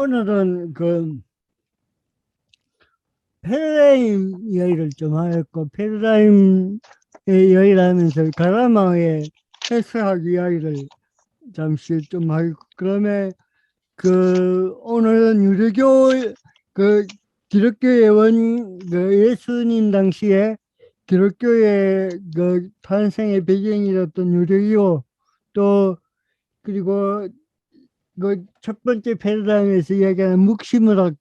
오늘은 그 패러다임 이야기를 좀 하였고, 패러다임의 이야기를 하면서 가라마의 해석학 이야기를 잠시 좀 하고, 그러면 오늘은 유대교, 그 기독교의 예수님 당시에 기독교의 탄생의 배경이었던 유대교, 또 그리고 첫 번째 패러다임에서 이야기하는 묵시문학,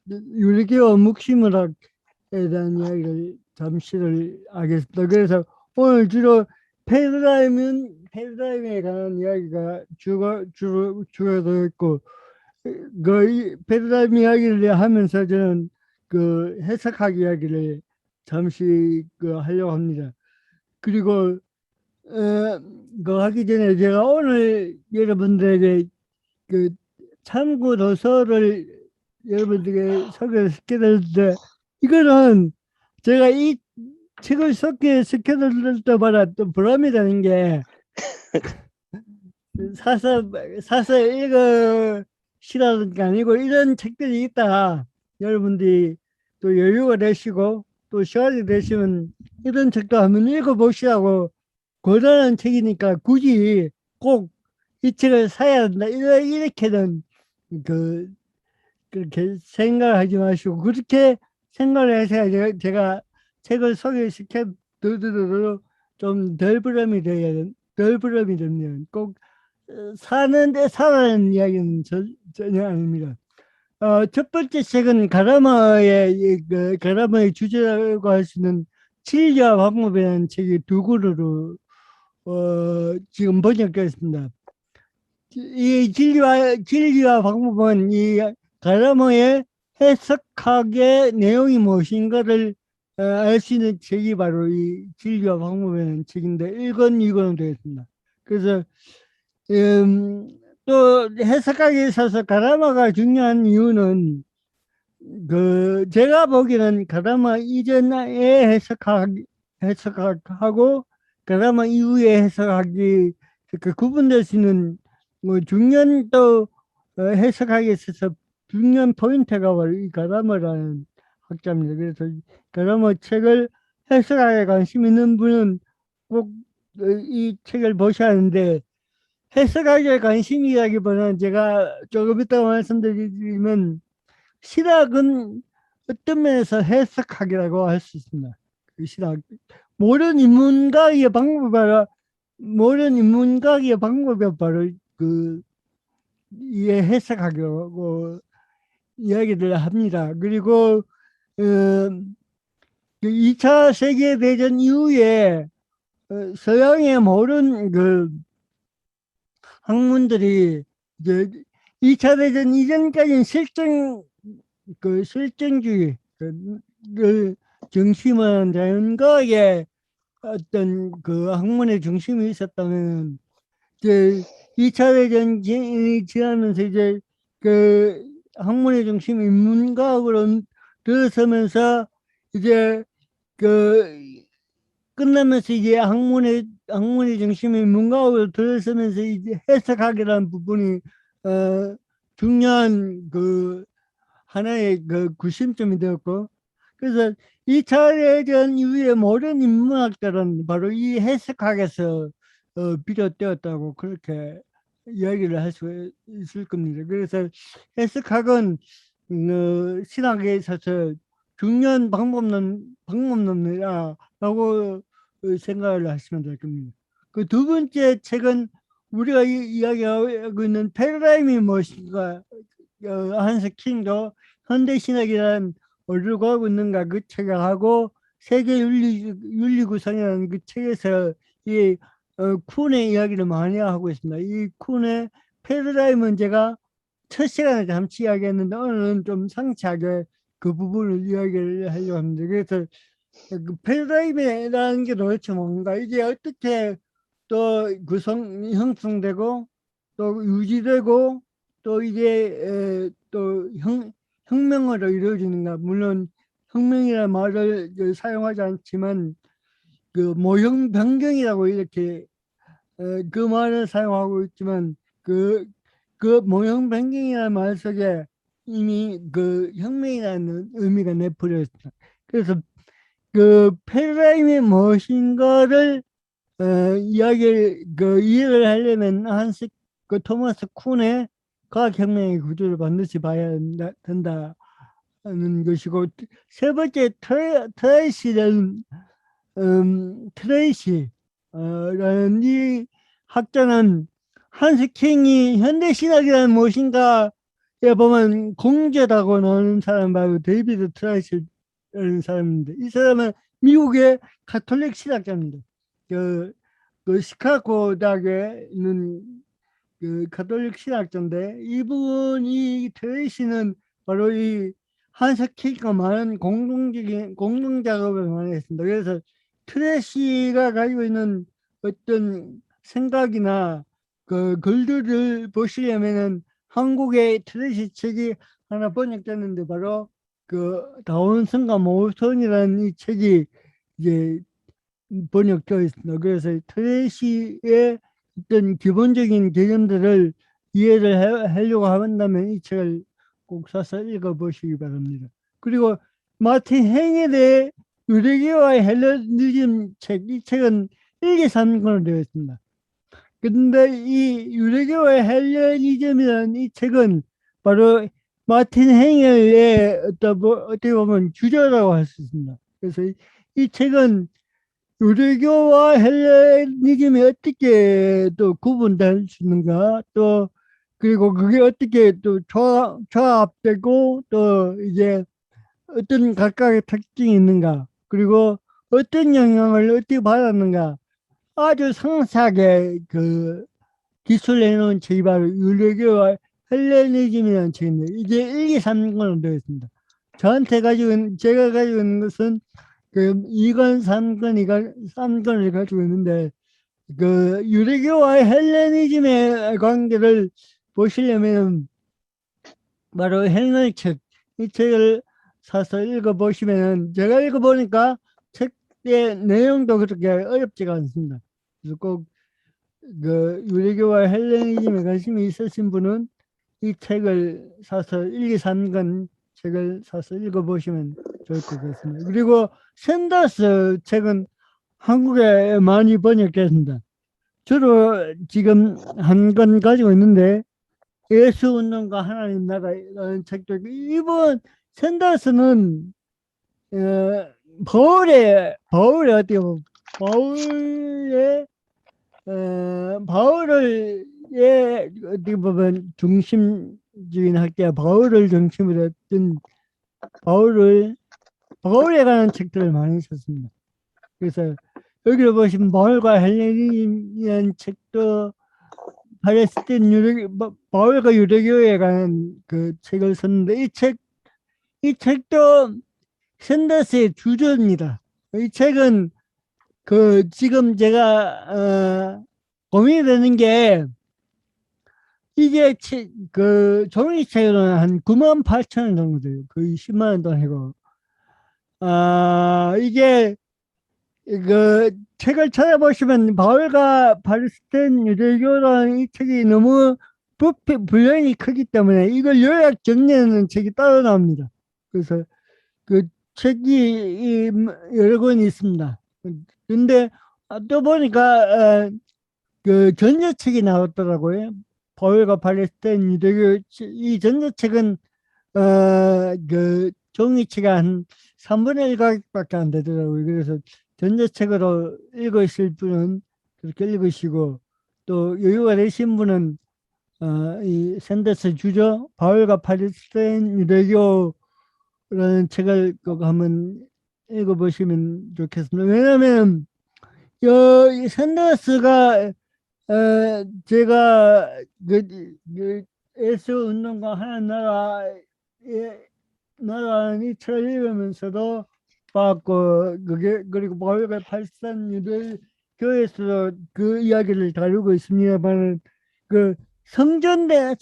유리교와 묵시문학에 대한 이야기를 잠시를 하겠습니다. 그래서 오늘 주로 패러다임에 관한 이야기가 주가 되어 있고, 패러다임 이야기를 하면서 저는 해석학 이야기를 잠시 하려고 합니다. 그리고 하기 전에 제가 오늘 여러분들에게 참고 도서를 여러분들에게 소개를 시켜드렸는데, 이거는 제가 이 책을 시켜드릴 때마다 또 보람이 되는 게, 사서 읽으시라는 게 아니고, 이런 책들이 있다. 여러분들이 또 여유가 되시고, 또 시간이 되시면 이런 책도 한번 읽어보시라고 권하는 책이니까 굳이 꼭 이 책을 사야 한다. 이렇게는 그렇게 생각하지 마시고, 그렇게 생각을 해서 제가 책을 소개시켜 드리도록 좀 덜 부담이 됩니다. 꼭 사는 이야기는 전혀 아닙니다. 첫 번째 책은 가라마의 주제라고 할 수 있는 진리와 방법이라는 책이 두 권으로 지금 번역되었습니다. 이 진리와 방법은 이 가라모의 해석학의 내용이 무엇인가를 알 수 있는 책이 바로 이 진리와 방법이라는 책인데 1권, 2권으로 되어 있습니다. 그래서 또 해석학에 있어서 가라마가 중요한 이유는 제가 보기에는 가라마 이전에 해석학하고 가라마 이후의 해석학이 구분될 수 있는 중요한 또 해석학에 있어서 중요한 포인트가 바로 이 가라마라는 학자입니다. 그래서 가라마 책을 해석학에 관심 있는 분은 꼭 이 책을 보셔야 하는데, 해석학에 관심이라기보다는 제가 조금 이따가 말씀드리면 신학은 어떤 면에서 해석학이라고 할 수 있습니다. 신학 모든 인문학의 방법이 바로 이 해석학이라고 이야기를 합니다. 그리고 2차 세계대전 이후에 서양의 모든 학문들이 이제 2차 대전 이전까지는 실증주의, 중심은 자연과학의 어떤 학문의 중심이 있었다면, 이제 2차 대전이 지나면서 이제 학문의 중심이 인문과학으로 들어서면서 이제 끝나면서 이제 학문의 중심이 인문과학으로 들어서면서 이제 해석학이라는 부분이 중요한 하나의 구심점이 되었고, 그래서 2차 대전 이후에 모든 인문학들은 바로 이 해석학에서 비롯되었다고 그렇게 이야기를 할 수 있을 겁니다. 그래서 해석학은 신학에 있어서 중요한 방법론이라고 생각을 하시면 될 겁니다. 그 두 번째 책은 우리가 이야기하고 있는 패러다임이 무엇인가, 한스 킹도 현대신학이라는 어디로 가고 있는가 그 책하고 세계 윤리 구성이라는 그 책에서 이 쿤의 이야기를 많이 하고 있습니다. 이 쿤의 패러다임은 제가 첫 시간에 잠시 이야기했는데 오늘은 좀 상세하게 그 부분을 이야기를 하려고 합니다. 그래서 패러다임이라는 게 도대체 뭔가, 이게 어떻게 또 형성되고 또 유지되고 또 이게 또 혁명으로 이루어지는가. 물론 혁명이라는 말을 사용하지 않지만 모형 변경이라고 이렇게 그 말을 사용하고 있지만 그 모형 변경이라는 말 속에 이미 그 혁명이라는 의미가 내버렸다. 그래서 그 패러다임이 무엇인가를 이해를 하려면 그 토마스 쿤의 과학혁명의 구조를 반드시 봐야 된다는 것이고, 세 번째 트레이시라는 라는 이 학자는 한스 킹이 현대신학이라는 무엇인가에 보면 공저라고 나오는 사람 바로 데이비드 트레이시라는 사람인데, 이 사람은 미국의 가톨릭 신학자입니다. 그 시카고 대학에 있는 그 가톨릭 신학자인데, 이분이 트레이시는 바로 이 한스 킹과 많은 공동 작업을 많이 했습니다. 그래서 트레이시가 가지고 있는 어떤 생각이나 그 글들을 보시려면은 한국의 트레이시 책이 하나 번역됐는데, 바로 그 다운슨과 모선이라는 이 책이 이제 번역되어 있습니다. 그래서 트레이시의 어떤 기본적인 개념들을 이해를 하려고 한다면 이 책을 꼭 사서 읽어보시기 바랍니다. 그리고 마틴 행ел의 유대교와 헬레니즘 책, 이 책은 1, 2, 3권으로 되어 있습니다. 그런데 이 유대교와 헬레니즘이라는 이 책은 바로 마틴 행ел의 어떻게 보면 주저라고 할 수 있습니다. 그래서 이 책은 유대교와 헬레니즘이 어떻게 또 구분될 수 있는가, 또 그리고 그게 어떻게 또 조합되고, 또 이제 어떤 각각의 특징이 있는가, 그리고 어떤 영향을 어떻게 받았는가, 아주 상세하게 그 기술해 놓은 책이 바로 유대교와 헬레니즘이라는 책입니다. 이게 1, 2, 3권으로 되어 있습니다. 제가 가지고 있는 것은 그 2권, 3권을 가지고 있는데, 그 유대교와 헬레니즘의 관계를 보시려면 바로 행을 책, 이 책을 사서 읽어보시면은, 제가 읽어보니까 책의 내용도 그렇게 어렵지가 않습니다. 그래서 꼭 그 유대교와 헬레니즘에 관심이 있으신 분은 이 책을 사서 1, 2, 3권 책을 사서 읽어보시면 좋을 것 같습니다. 그리고 샌더스 책은 한국에 많이 번역됐습니다. 주로 지금 한 권 가지고 있는데, 예수운동과 하나님 나라라는 책도 있고, 이번 샌더스는 바울의 어떻게 보면 바울의 바울을 어떻게 보면 중심적인 학자, 바울을 중심으로 했던 바울에 관한 책들을 많이 썼습니다. 그래서 여기를 보시면 바울과 헬레니즘이라는 책도 바울과 유대교에 관한 그 책을 썼는데, 이 책도 샌더스의 주저입니다. 이 책은 그 지금 제가 고민이 되는 게, 이게 그 종이책으로는 한 98,000원 정도 돼요. 거의 10만 원 돈이고. 이게 그 책을 찾아보시면 바울과 바리스텐 유대교라는 이 책이 너무 분량이 크기 때문에 이걸 요약 정리하는 책이 따로 나옵니다. 그래서 그 책이 여러 권이 있습니다. 근데 또 보니까 그 전자책이 나왔더라고요. 바울과 바리스텐 유대교. 이 전자책은 그 종이책이 한 3분의 1 가격밖에 안 되더라고요. 그래서 전자책으로 읽으실 분은 그렇게 읽으시고, 또 여유가 되신 분은 이 샌더스 주저 바울과 바리스텐 유대교라는 책을 꼭 한번 읽어보시면 좋겠습니다. 왜냐하면 이 샌더스가 제가 예수 운동과 하나님 나라는 이 책을 읽으면서도 봤고, 그리고 바울과 바리새인 유대교에서 그 이야기를 다루고 있습니다만, 그 성전의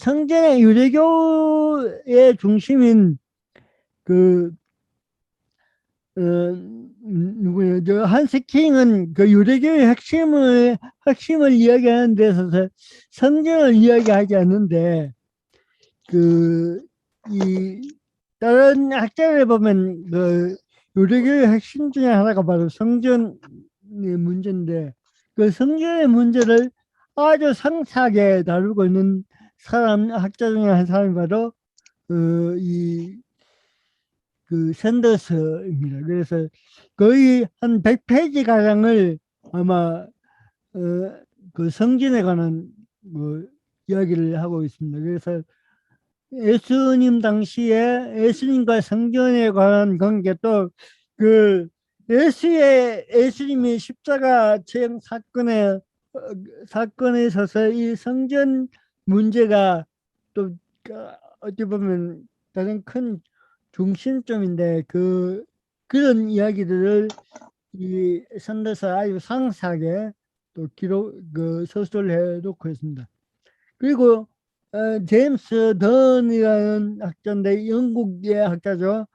유대교의 중심인 그 누구예요? 저 한스 킹은 그 유대교의 핵심을 이야기하는 데 있어서 성전을 이야기하지 않는데, 그 이 다른 학자를 보면 그 유대교의 핵심 중에 하나가 바로 성전의 문제인데 그 성전의 문제를 아주 상세하게 다루고 있는 사람 학자 중에 한 사람이 바로 이 그 샌더스입니다. 그래서 거의 한 100페이지 가량을 아마 그 성전에 관한 뭐 이야기를 하고 있습니다. 그래서 예수님 당시에 예수님과 성전에 관한 관계 또 그 예수님이 십자가 체형 사건에 있어서 이 성전 문제가 또 어찌 보면 가장 큰 중심점인데 그런 이야기들을 이 선대서 아주 상세하게 또 서술해 놓고 있습니다. 그리고 제임스 던이라는 학자인데 영국의 학자죠.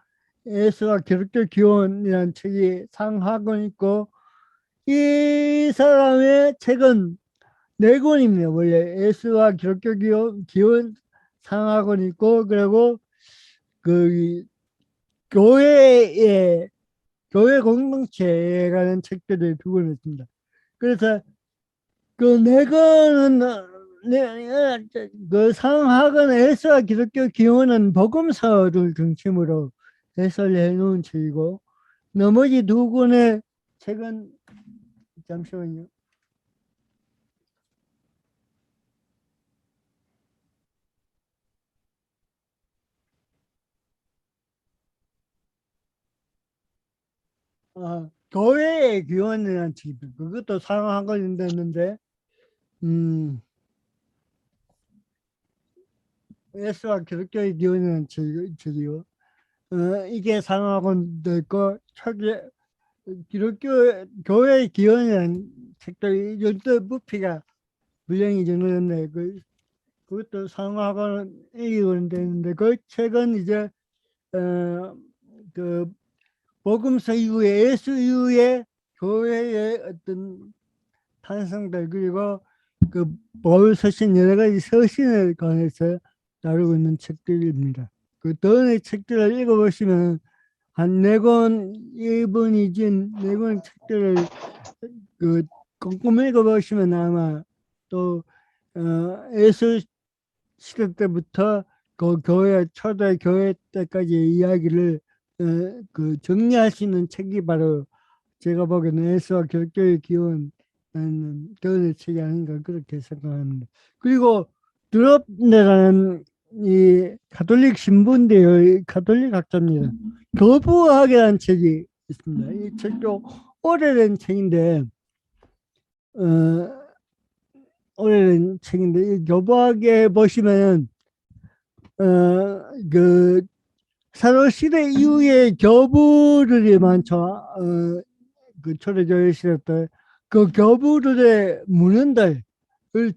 예수와 기독교 기원이라는 책이 상하권 있고 이 사람의 책은 네 권입니다. 원래 예수와 기독교 기원 상하권 있고 그리고 그 교회 공동체에 관한 책들이 두 권 있습니다. 그래서 그 네 권은 그 상하권 예수와 기독교 기원은 복음서를 중심으로 해설해 놓은 책이고 나머지 두 권의 책은 잠시만요. 교회의 기원이라는 책입니다. 그것도 상하권 됐는데 예수와 기독교의 기원이라는 책이요. 이게 상하권도 있고 초기 기독교 교회의 기원이라는 책들이 열두 부피가 분량이 정해졌네. 그것도 상하권 읽으면 되는데 그 책은 이제 그 복음서 이후에 예수 이후에 교회의 어떤 탄생들 그리고 그 바울 서신 여러 가지 서신을 관해서 다루고 있는 책들입니다. 그 더의 책들을 읽어보시면 한 네 권 이분이 진 네 권 책들을 그 꼼꼼히 읽어보시면 아마 또 예수 시대 때부터 그 교회 초대 교회 때까지 이야기를 그 정리할 수 있는 책이 바로 제가 보기에는 예수와 기독교의 기원 교훈의 책이 아닌가 그렇게 생각합니다. 그리고 드롭네라는 이 가톨릭 신부인데요. 가톨릭 학자입니다. 교부학이라는 책이 있습니다. 이 책도 오래된 책인데 오래된 책인데 이 교부학에 보시면 그 사도시대 이후에 교부들이 많죠. 그 초대교회 시대 때 그 교부들의 문헌들을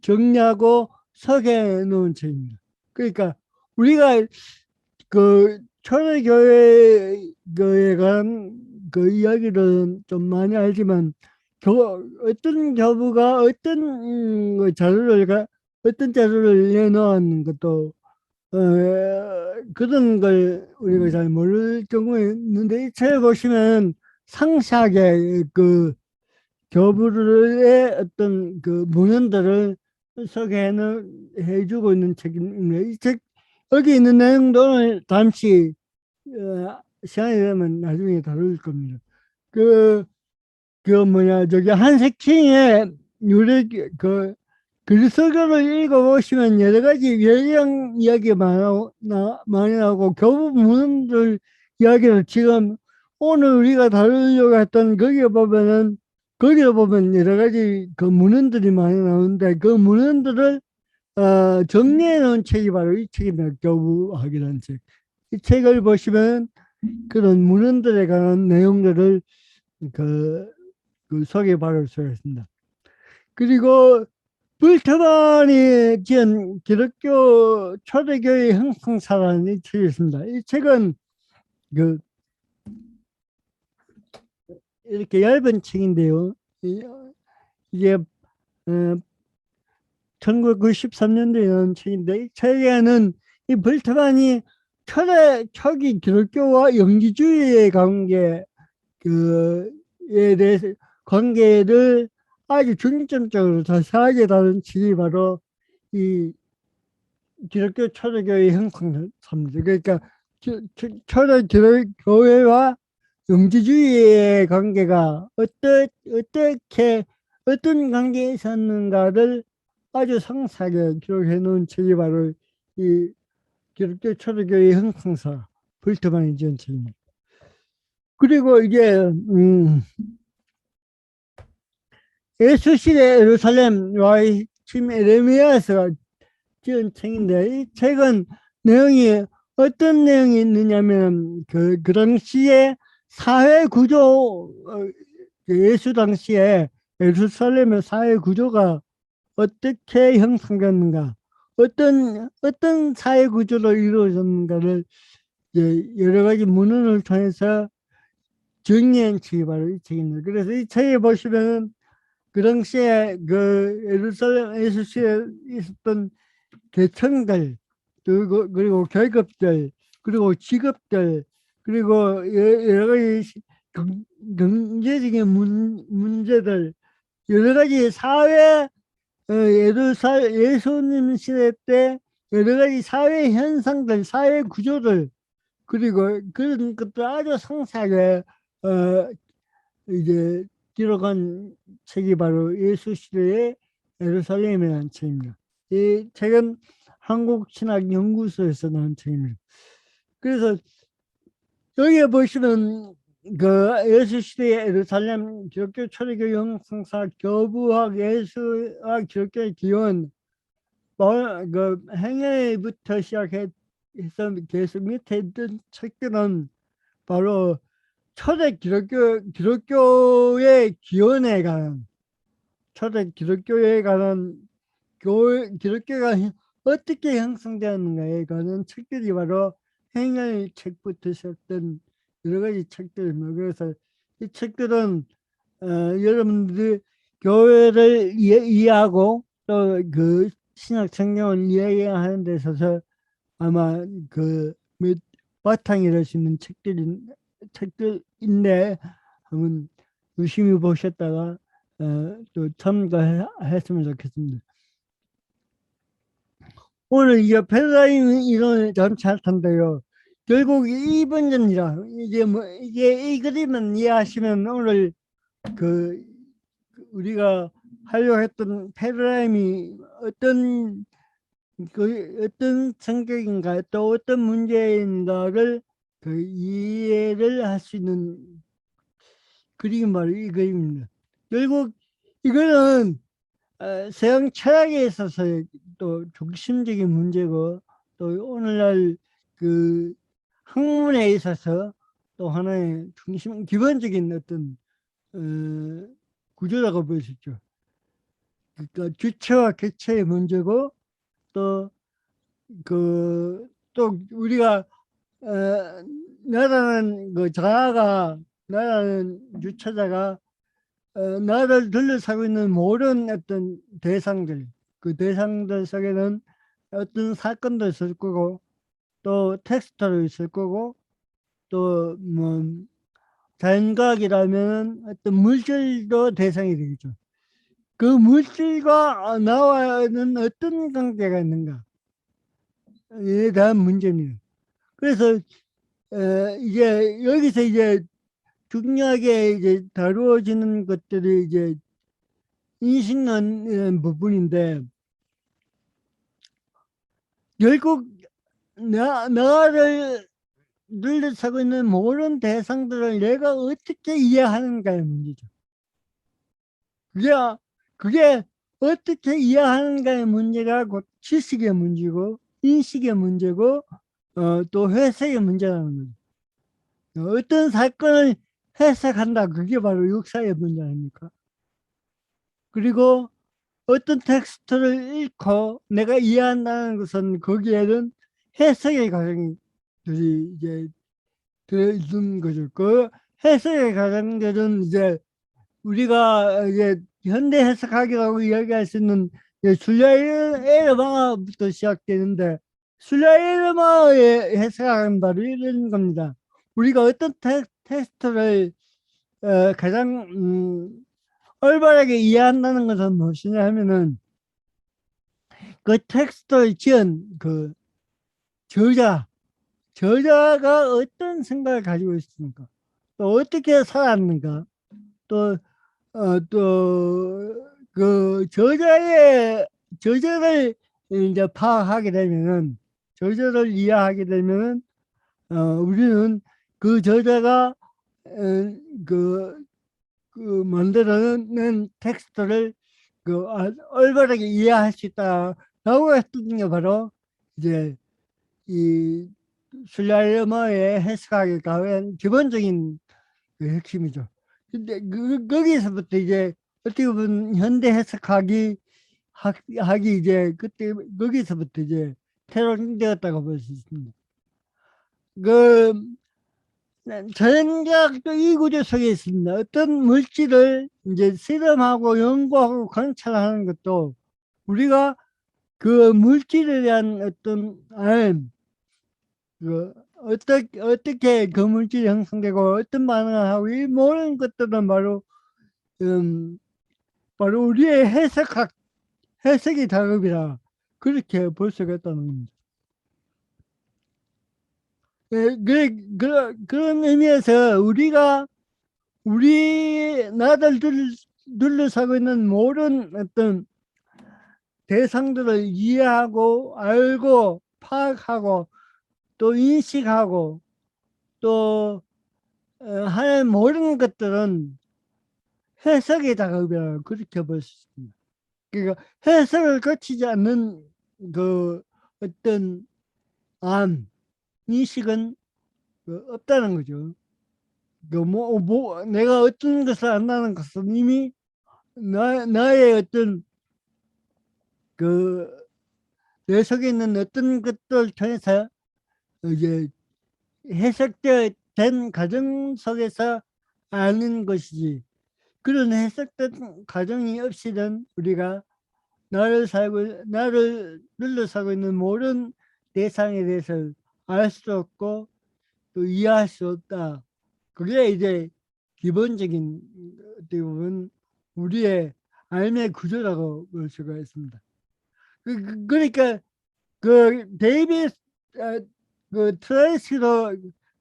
정리하고 소개해 놓은 책입니다. 그러니까 우리가 그 초대교회에 관한 그 이야기를 좀 많이 알지만 어떤 교부가 어떤 자료를 내놓은 것도 그런 걸 우리가 잘 모를 경우에 있는데 이 책을 보시면 상세하게 그 교부들의 어떤 그 문헌들을 소개해주고 있는 책입니다. 이 책, 여기 있는 내용도 잠시 시간이 되면 나중에 다룰 겁니다. 저기 한세킹의 그리스도교를 읽어보시면 여러 가지 예령 이야기가 많이 나오고 교부 문헌들 이야기를 지금 오늘 우리가 다루려고 했던 거기에 보면 여러 가지 그 문헌들이 많이 나오는데 그 문헌들을 정리해 놓은 책이 바로 이 책입니다. 교부학이라는 책. 이 책을 보시면 그런 문헌들에 관한 내용들을 소개받을 수가 있습니다. 그리고 불트만이 지은 기독교 초대교회 형성사라는 이 책이 있습니다. 이 책은 이렇게 얇은 책인데요. 이게 1993년도에 나온 책인데 이 책에는 이 불트만이 초기 기독교와 영지주의의 관계, 그에 대해서 관계를 아주 중점적으로 자세하게 다룬 책이 바로 이 기독교 초대교회 형성사입니다. 그러니까 초대교회와 영지주의의 관계가 어떻게 어떤 관계에 있었는가를 아주 상세하게 기록해 놓은 책이 바로 이 기독교 초대교회 형성사 볼트만이 지은 책입니다. 그리고 이제 예수시대 예루살렘와의 팀 에레미야서가 지은 책인데 이 책은 내용이 어떤 내용이 있느냐면 그 당시에 사회 구조 예수 당시에 예루살렘의 사회 구조가 어떻게 형성됐는가 어떤 사회 구조로 이루어졌는가를 여러 가지 문헌을 통해서 정리한 책이 바로 이 책입니다. 그래서 이 책에 보시면은 그 당시에 그 예루살렘 예수시에 있었던 계층들 그리고 계급들 그리고 직업들 그리고 여러 가지 경제적인 문제들 여러 가지 사회 예수님 시대 때 여러 가지 사회 현상들 사회 구조들 그리고 그런 것도 아주 상세하게 이제 기록한 책이 바로 예수 시대의 예루살렘이라는 책입니다. 이 책은 한국신학연구소에서 나온 책입니다. 그래서 여기에 보시면 그 예수 시대의 예루살렘 기독교 초대교 형성사 교부학 예수학 기독교의 기원 그 행해부터 시작해서 계속 밑에 있던 책들은 바로 초대 기독교의 기원에 관한 초대 기독교에 관한 기독교가 어떻게 형성되었는가에 관한 책들이 바로 행할 책부터 시작된 여러 가지 책들입니다. 그래서 이 책들은 여러분들이 교회를 이해하고 또 그 신약 성경을 이해하는 데 있어서 아마 그 바탕이 될 수 있는 책들인데 한번 유심히 보셨다가 또 참가했으면 좋겠습니다. 오늘 이제 패러다임 이론을 참 잘 탄데요. 결국 2번 전이라 이게 이 그림은 이해하시면 오늘 그 우리가 하려고 했던 패러다임이 어떤 성격인가 또 어떤 문제인가를 그 이해를 할 수 있는 그림이 바로 이 그림입니다. 결국 이거는 서양 철학에 있어서 또 중심적인 문제고 또 오늘날 그 학문에 있어서 또 하나의 중심 기본적인 어떤 구조라고 볼 수 있죠. 그러니까 주체와 객체의 문제고 또 우리가 나라는 그 자아가 나라는 주체자가 나를 둘러싸고 있는 모든 어떤 대상들 그 대상들 속에는 어떤 사건도 있을 거고 또 텍스트도 있을 거고 또 뭐 자연과학이라면 어떤 물질도 대상이 되겠죠. 그 물질과 나와는 어떤 관계가 있는가에 대한 문제입니다. 그래서 이제 여기서 이제 중요하게 이제 다루어지는 것들이 이제 인식론 부분인데 결국 나를 둘러싸고 있는 모든 대상들을 내가 어떻게 이해하는가의 문제죠. 그게 어떻게 이해하는가의 문제가 곧 지식의 문제고 인식의 문제고 또 해석의 문제라는 거죠. 어떤 사건을 해석한다. 그게 바로 역사의 문제 아닙니까? 그리고 어떤 텍스트를 읽고 내가 이해한다는 것은 거기에는 해석의 과정이 이제 들어있는 거죠. 그 해석의 과정들은 이제 우리가 이제 현대 해석학이라고 이야기할 수 있는 줄리아 에르방아부터 시작되는데 슬라이머의 해석은 바로 이런 겁니다. 우리가 어떤 텍스트를 가장 올바르게 이해한다는 것은 무엇이냐 하면은 그 텍스트를 지은 그 저자가 어떤 생각을 가지고 있습니까? 또 어떻게 살았는가? 또, 그 저자를 이제 파악하게 되면은, 저자를 이해하게 되면은, 우리는 그 저자가, 그, 그 만들어낸 텍스트를 올바르게 이해할 수 있다라고 했던 게 바로 이제 이 슬라이머의 해석하기 가한 기본적인 그 핵심이죠. 근데 거기서부터 이제 어떻게 보면 현대 해석하기 하기 이제 그때 거기서부터 이제 태동되었다고 볼 수 있습니다. 그 자연과학도 이 구조 속에 있습니다. 어떤 물질을 이제 실험하고 연구하고 관찰하는 것도 우리가 그 물질에 대한 어떤 어떻게 그 물질이 형성되고 어떤 반응을 하고 이 모든 것들은 음, 바로 우리의 해석의 작업이라 그렇게 볼 수가 있다는 겁니다. 그런 의미에서 우리 나들 둘러싸고 있는 모든 어떤 대상들을 이해하고 알고 파악하고 또 인식하고 또 하는 모든 것들은 해석의 작업이라고 그렇게 볼 수 있습니다. 그러니까 해석을 거치지 않는 그 어떤 인식은 없다는 거죠. 내가 어떤 것을 안다는 것은 이미 나의 어떤 그 내 속에 있는 어떤 것들 통해서 이제 해석된 과정 속에서 아는 것이지 그런 해석된 과정이 없이는 우리가 나를 둘러싸고 있는 모든 대상에 대해서 알 수 없고 또 이해할 수 없다. 그게 이제 기본적인 어떻게 보면 우리의 삶의 구조라고 볼 수가 있습니다. 그러니까 그 데이비스 그 트레이스로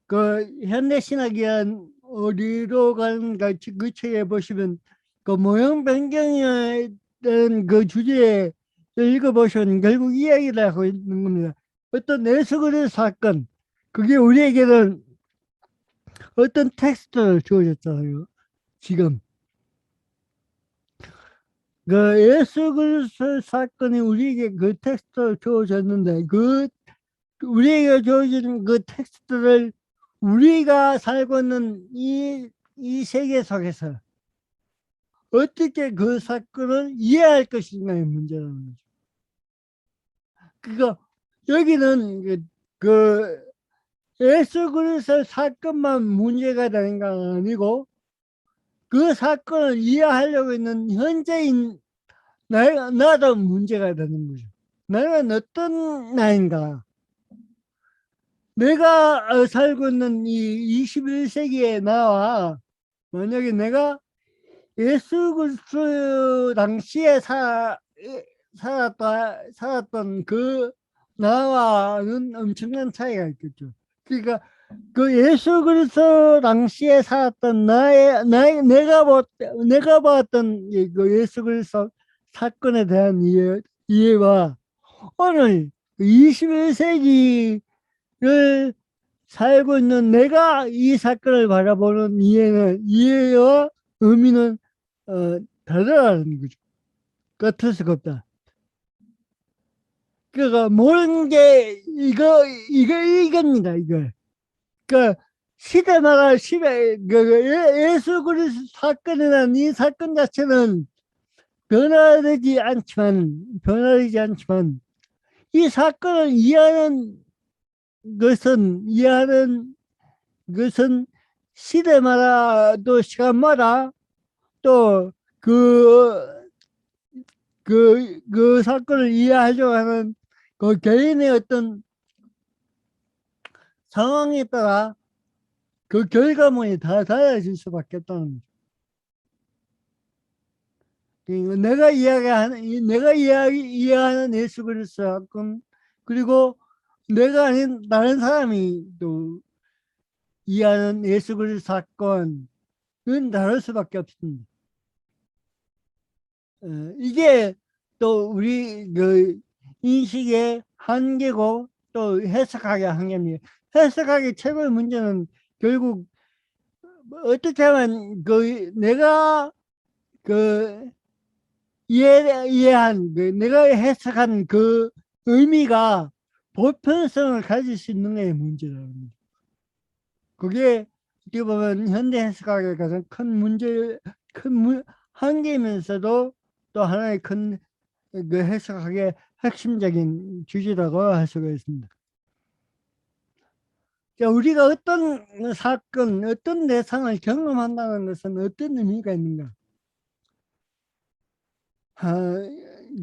그 현대 신학이란 어디로 가는가 그 책에 보시면 그 모형 변경에 대한 그 주제에 읽어보시면 결국 이야기를 하고 있는 겁니다. 어떤 내수그의 사건 그게 우리에게는 어떤 텍스트를 주어졌잖아요. 지금 그 예수 그리스도 사건이 우리에게 그 텍스트를 주어졌는데 우리에게 주어진 그 텍스트를 우리가 살고 있는 이 세계 속에서 어떻게 그 사건을 이해할 것인가의 문제라는 거죠. 그러니까 여기는 그 예수 그리스도 사건만 문제가 되는 건 아니고 그 사건을 이해하려고 있는 현재인 나도 문제가 되는 거죠. 나는 어떤 나인가? 내가 살고 있는 이 21세기의 나와 만약에 내가 예수 그리스도 당시에 살았던 그 나와는 엄청난 차이가 있겠죠. 그러니까 그 예수 그리스도 당시에 살았던 내가 봤던 그 예수 그리스도 사건에 대한 이해와 오늘 21세기를 살고 있는 내가 이 사건을 바라보는 이해와 의미는 다르다는 거죠. 같을 수가 없다. 그러니까 모든 게 이겁니다. 이거. 그러니까 시대마다 예수 그리스도 사건이라는 이 사건 자체는 변화되지 않지만 이 사건을 이해하는 것은 시대마다 또 시간마다 또 그 사건을 이해하려고 하는 그 개인의 어떤 상황에 따라 그 결과물이 다 달라질 수밖에 없다는 거죠. 그러니까 내가 이해하는 예수 그리스도 사건, 그리고 내가 아닌 다른 사람이 또 이해하는 예수 그리스도 사건은 다를 수밖에 없습니다. 이게 또 우리 그 인식의 한계고 또 해석하기 한계입니다. 해석하기 최고의 문제는 결국 어떻게 하면 그 내가 그 이해한 그 내가 해석한 그 의미가 보편성을 가질 수 있는 게 문제라는 거죠. 그게 어떻게 보면 현대 해석학의 가장 큰 문제, 한계이면서도 또 하나의 큰 그 해석학의 핵심적인 주제라고 할 수가 있습니다. 자, 우리가 어떤 사건, 어떤 대상을 경험한다는 것은 어떤 의미가 있는가?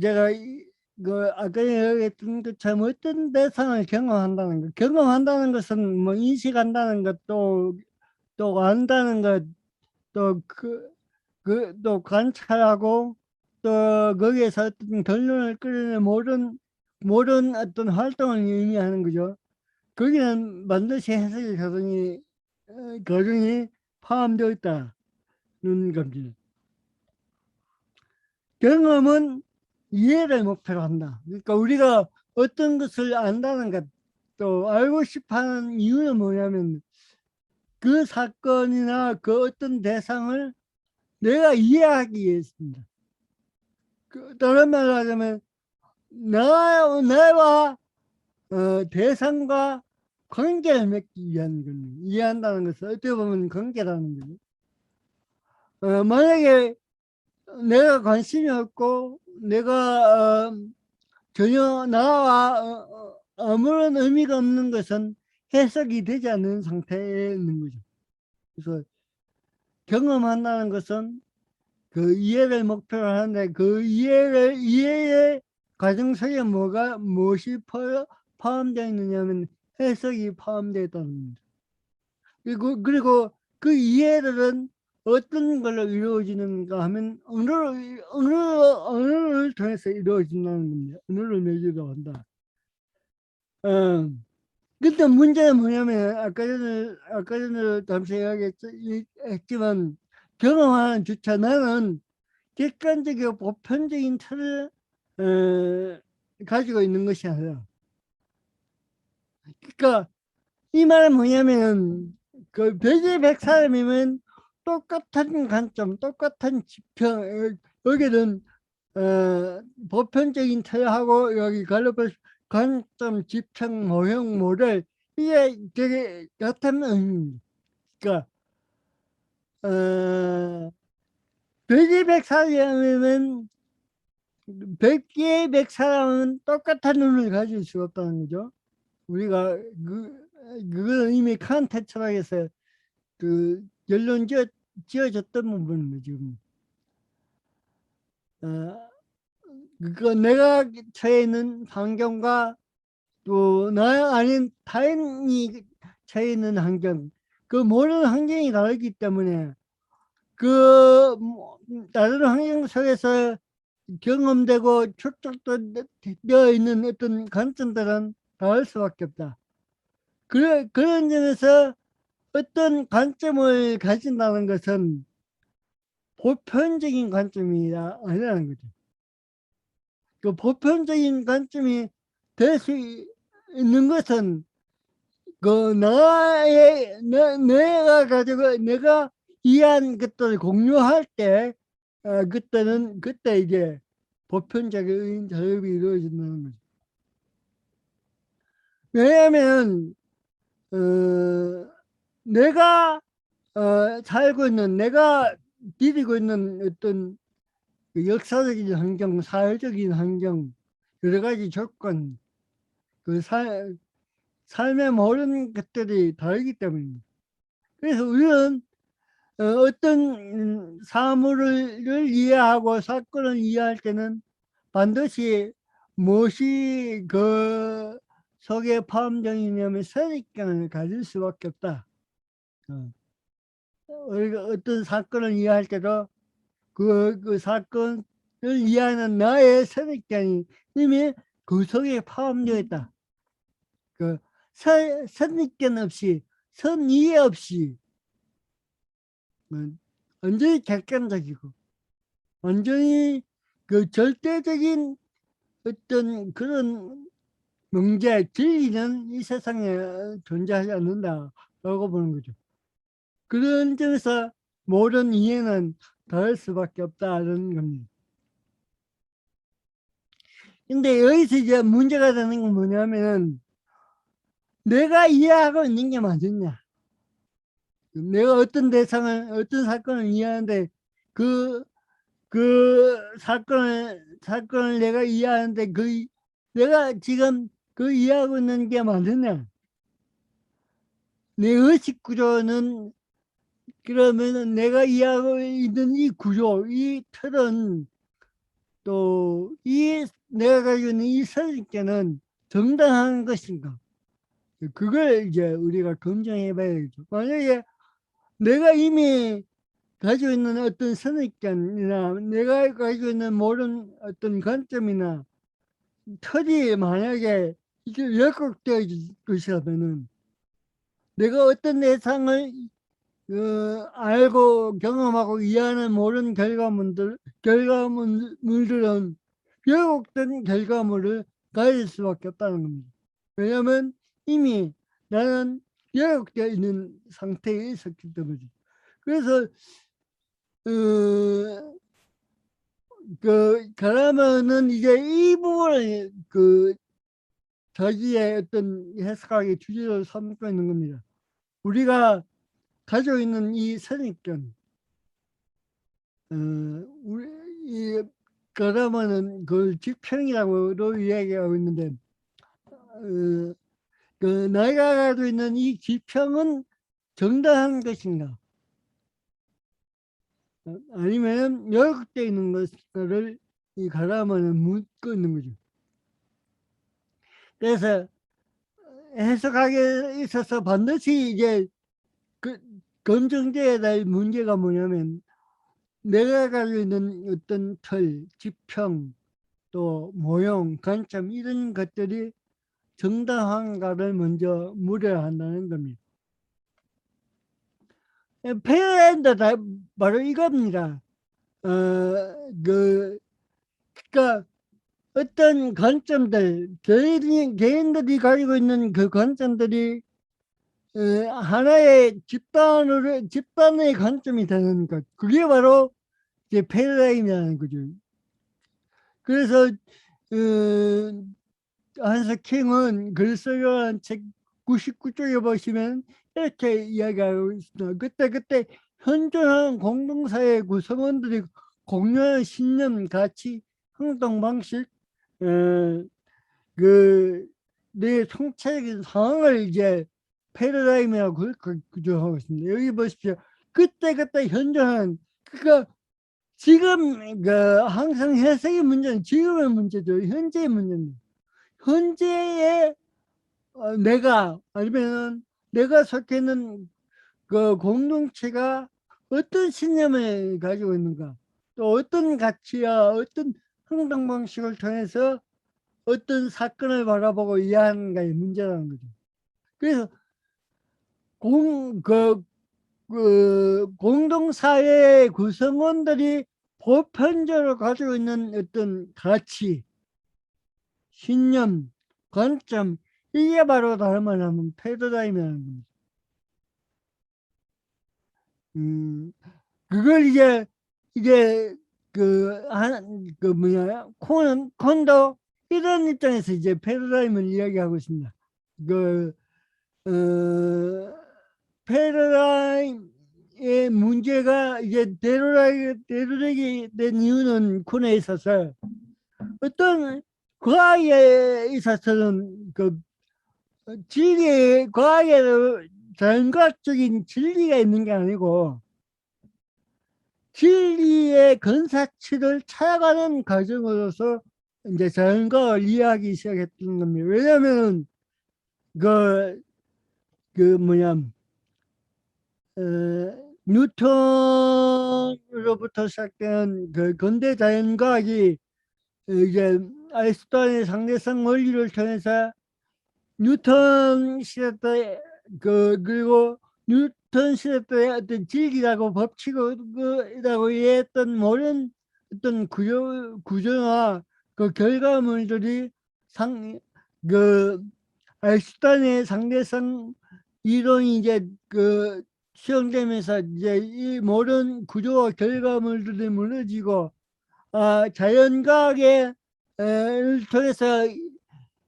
제가 아까 얘기했던 것처럼 어떤 대상을 경험한다는 것, 경험한다는 것은 뭐 인식한다는 것도 또 안다는 것, 또 관찰하고 또 거기에서 어떤 결론을 끌어내 모든 어떤 활동을 의미하는 거죠. 거기는 반드시 해석의 과정이 포함되어 있다는 겁니다. 경험은 이해를 목표로 한다. 그러니까 우리가 어떤 것을 안다는 것, 또 알고 싶어 하는 이유는 뭐냐면 그 사건이나 그 어떤 대상을 내가 이해하기 위해서입니다. 다른 말로 하자면 나와 대상과 관계를 맺기 위한 겁니다. 이해한다는 것은 어떻게 보면 관계라는 거죠. 만약에 내가 관심이 없고 내가 전혀 나와 아무런 의미가 없는 것은 해석이 되지 않는 상태에 있는 거죠. 그래서 경험한다는 것은 그 이해를 목표로 하는데 그 이해의 과정 속에 무엇이 포함되어 있느냐면 해석이 포함되어 있다는 겁니다. 그리고 그 이해들은 어떤 걸로 이루어지는가 하면 언어를 통해서 이루어진다는 겁니다. 언어를 매개로 한다. 근데 문제는 뭐냐면 아까 전에 잠시 이야기했지만 경험하는 주체 나는 객관적이고 보편적인 틀을 가지고 있는 것이 아니라, 그러니까 이 말은 뭐냐면 그 백이 사람이면 똑같은 관점, 똑같은 지평, 여기는 보편적인 틀하고 여기 갈로벌 관점, 지평, 모형, 모델, 이게 되게 같은 의미입니다. 그러니까 백이 사람이면 100개의 100사람은 똑같은 눈을 가질 수 없다는 거죠. 우리가 그건 이미 칸트 철학에서 그 결론 지어졌던 부분입니다. 지금 그 내가 처해 있는 환경과 또 나 아닌 타인이 처해 있는 환경, 그 모든 환경이 다르기 때문에 그 다른 환경 속에서 경험되고 축적되어 있는 어떤 관점들은 다를 수밖에 없다. 그런 점에서 어떤 관점을 가진다는 것은 보편적인 관점이 아니라는 거죠. 그 보편적인 관점이 될 수 있는 것은 그 내가 이해한 것들을 공유할 때 그때 이제 보편적인 자율이 이루어진다는 거죠. 왜냐하면 내가 살고 있는, 내가 누리고 있는 어떤 그 역사적인 환경, 사회적인 환경, 여러 가지 조건, 그 삶의 모든 것들이 다르기 때문입니다. 그래서 우리는 어떤 사물을 이해하고 사건을 이해할 때는 반드시 무엇이 그 속에 포함되어 있냐면 선입견을 가질 수밖에 없다. 우리가 어떤 사건을 이해할 때도 그 사건을 이해하는 나의 선입견이 이미 그 속에 포함되어 있다. 그 선입견 없이, 선이해 없이 완전히 객관적이고 완전히 그 절대적인 어떤 그런 명제, 진리는 이 세상에 존재하지 않는다라고 보는 거죠. 그런 점에서 모든 이해는 다를 수밖에 없다는 겁니다. 근데 여기서 이제 문제가 되는 건 뭐냐면 내가 이해하고 있는 게 맞느냐. 내가 어떤 대상을, 어떤 사건을 이해하는데 그 사건을 내가 이해하는데 내가 지금 그 이해하고 있는 게 맞느냐. 내 의식 구조는 그러면 내가 이해하고 있는 이 구조, 이 틀은 또 이 내가 가지고 있는 이 선입견은 정당한 것인가? 그걸 이제 우리가 검증해 봐야죠. 만약에 내가 이미 가지고 있는 어떤 선입견이나 내가 가지고 있는 모든 어떤 관점이나 틀이 만약에 이게 왜곡되어 있을 것이라면은 내가 어떤 대상을 알고 경험하고 이해하는 모든 결과물들은 왜곡된 결과물을 가질 수밖에 없다는 겁니다. 왜냐하면 이미 나는 왜곡되어 있는 상태에 있었기 때문이죠. 그래서 그러면은 이제 이 부분을 자기의 어떤 해석하기 주제로 삼고 있는 겁니다. 우리가 가지고 있는 이 선입견, 그러면은 그 지평이라고도 이야기하고 있는데, 내가 가지고 있는 이 지평은 정당한 것인가? 아니면 왜곡되어 있는 것을 이 가라면은 묻고 있는 거죠. 그래서 해석하기에 있어서 반드시 이제 검증돼야 될 문제가 뭐냐면 내가 가지고 있는 어떤 틀, 지평, 또 모형, 관점 이런 것들이 정당한가를 먼저 물어야 한다는 겁니다. 페어랜드 바로 이겁니다. 그러니까 어떤 관점들, 개인들이 가지고 있는 그 관점들이 하나의 집단의 관점이 되는 것. 그게 바로 이제 패러다임이라는 거죠. 그래서, 한서 킹은 글쓰기한 책 99쪽에 보시면 이렇게 이야기하고 있습니다. 그때 현존하는 공동사회 구성원들이 공유하는 신념, 가치, 행동 방식, 내 총체적인 상황을 이제 패러다임이라고 규정하고 있습니다. 여기 보십시오. 그때 현존한, 그러니까 지금 항상 해석의 문제는 지금의 문제죠. 현재의 문제입니다. 현재의 내가 아니면 내가 속해 있는 그 공동체가 어떤 신념을 가지고 있는가, 또 어떤 가치와 어떤 행동 방식을 통해서 어떤 사건을 바라보고 이해하는가의 문제라는 거죠. 그래서 공동사회의 구성원들이 보편적으로 가지고 있는 어떤 가치, 신념, 관점, 이게 바로 다름 아니면 패러다임이라는 겁니다. 그걸 이제 콘도 이런 입장에서 이제 패러다임을 이야기하고 있습니다. 어, 패러다임의 문제가 이제 대두되게 된 이유는 콘에 있어서 어떤 과학에 있어서는 과학에 전과적인 진리가 있는 게 아니고 진리의 근사치를 찾아가는 과정으로서 이제 자연과학을 이해하기 시작했던 겁니다. 왜냐하면 그, 그 뭐냐, 뉴턴으로부터 시작된 그 근대 자연과학이 이제 아인슈타인의 상대성 원리를 통해서 뉴턴 시대 때 그리고 뉴턴 시대 때 어떤 질기라고 법칙이라고 이해했던 모든 어떤 구조나 그 결과물들이 그 아인슈타인의 상대성 이론이 이제 그 시행되면서 이제 이 모든 구조와 결과물들이 무너지고 자연과학의 를 통해서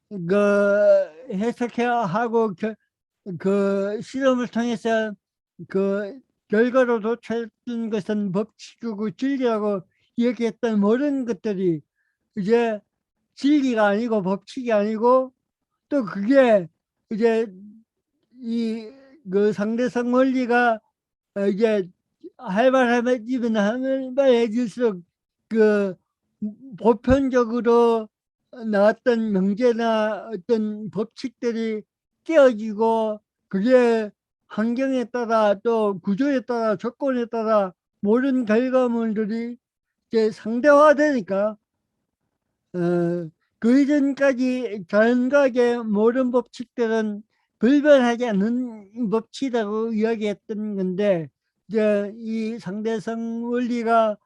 그 해석해야 하고 그 실험을 통해서 그 결과로 도출했던 것은 법칙이고 진리라고 이야기했던 모든 것들이 이제 진리가 아니고 법칙이 아니고 또 그게 이제 이 그 상대성 원리가 이제 활발해지면 활발해질수록 그 보편적으로 나왔던 명제나 어떤 법칙들이 깨어지고 그게 환경에 따라 또 구조에 따라 조건에 따라 모든 결과물들이 이제 상대화되니까 그 이전까지 자연과학의 모든 법칙들은 불변하지 않는 법칙이라고 이야기했던 건데 이제 이 상대성 원리가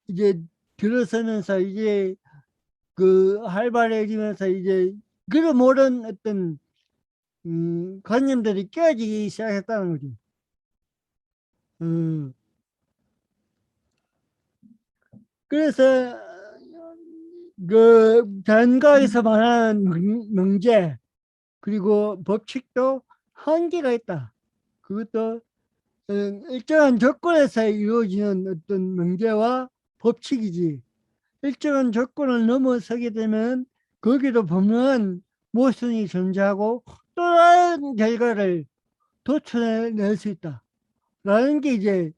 이제 들어서면서 이제 그 활발해지면서 이제 그런 모든 어떤 관념들이 깨지기 시작했다는 거지. 음, 그래서 그 자연과학에서 말하는 명제 그리고 법칙도 한계가 있다. 그것도 일정한 조건에서 이루어지는 어떤 명제와 법칙이지. 일정한 조건을 넘어서게 되면 거기도 분명한 모순이 존재하고 또 다른 결과를 도출해낼 수 있다. 라는 게 이제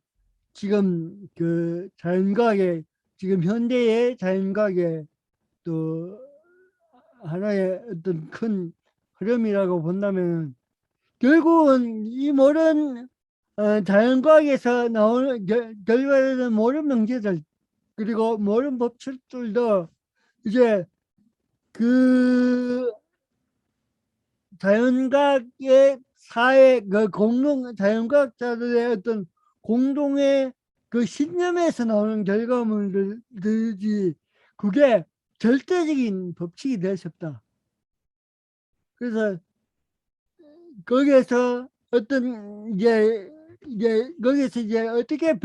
지금 그 자연과학의 지금 현대의 자연과학의 또 하나의 어떤 큰 흐름이라고 본다면 결국은 이 모든 자연과학에서 나오는 결과되는 모든 명제들 그리고 모든 법칙들도 이제 그 자연과학의 사회 그 공동 자연과학자들의 어떤 공동의 그 신념에서 나오는 결과물들이 그게 절대적인 법칙이 될 수 없다. 그래서 거기에서 어떤 이제 거기서 이제 어떻게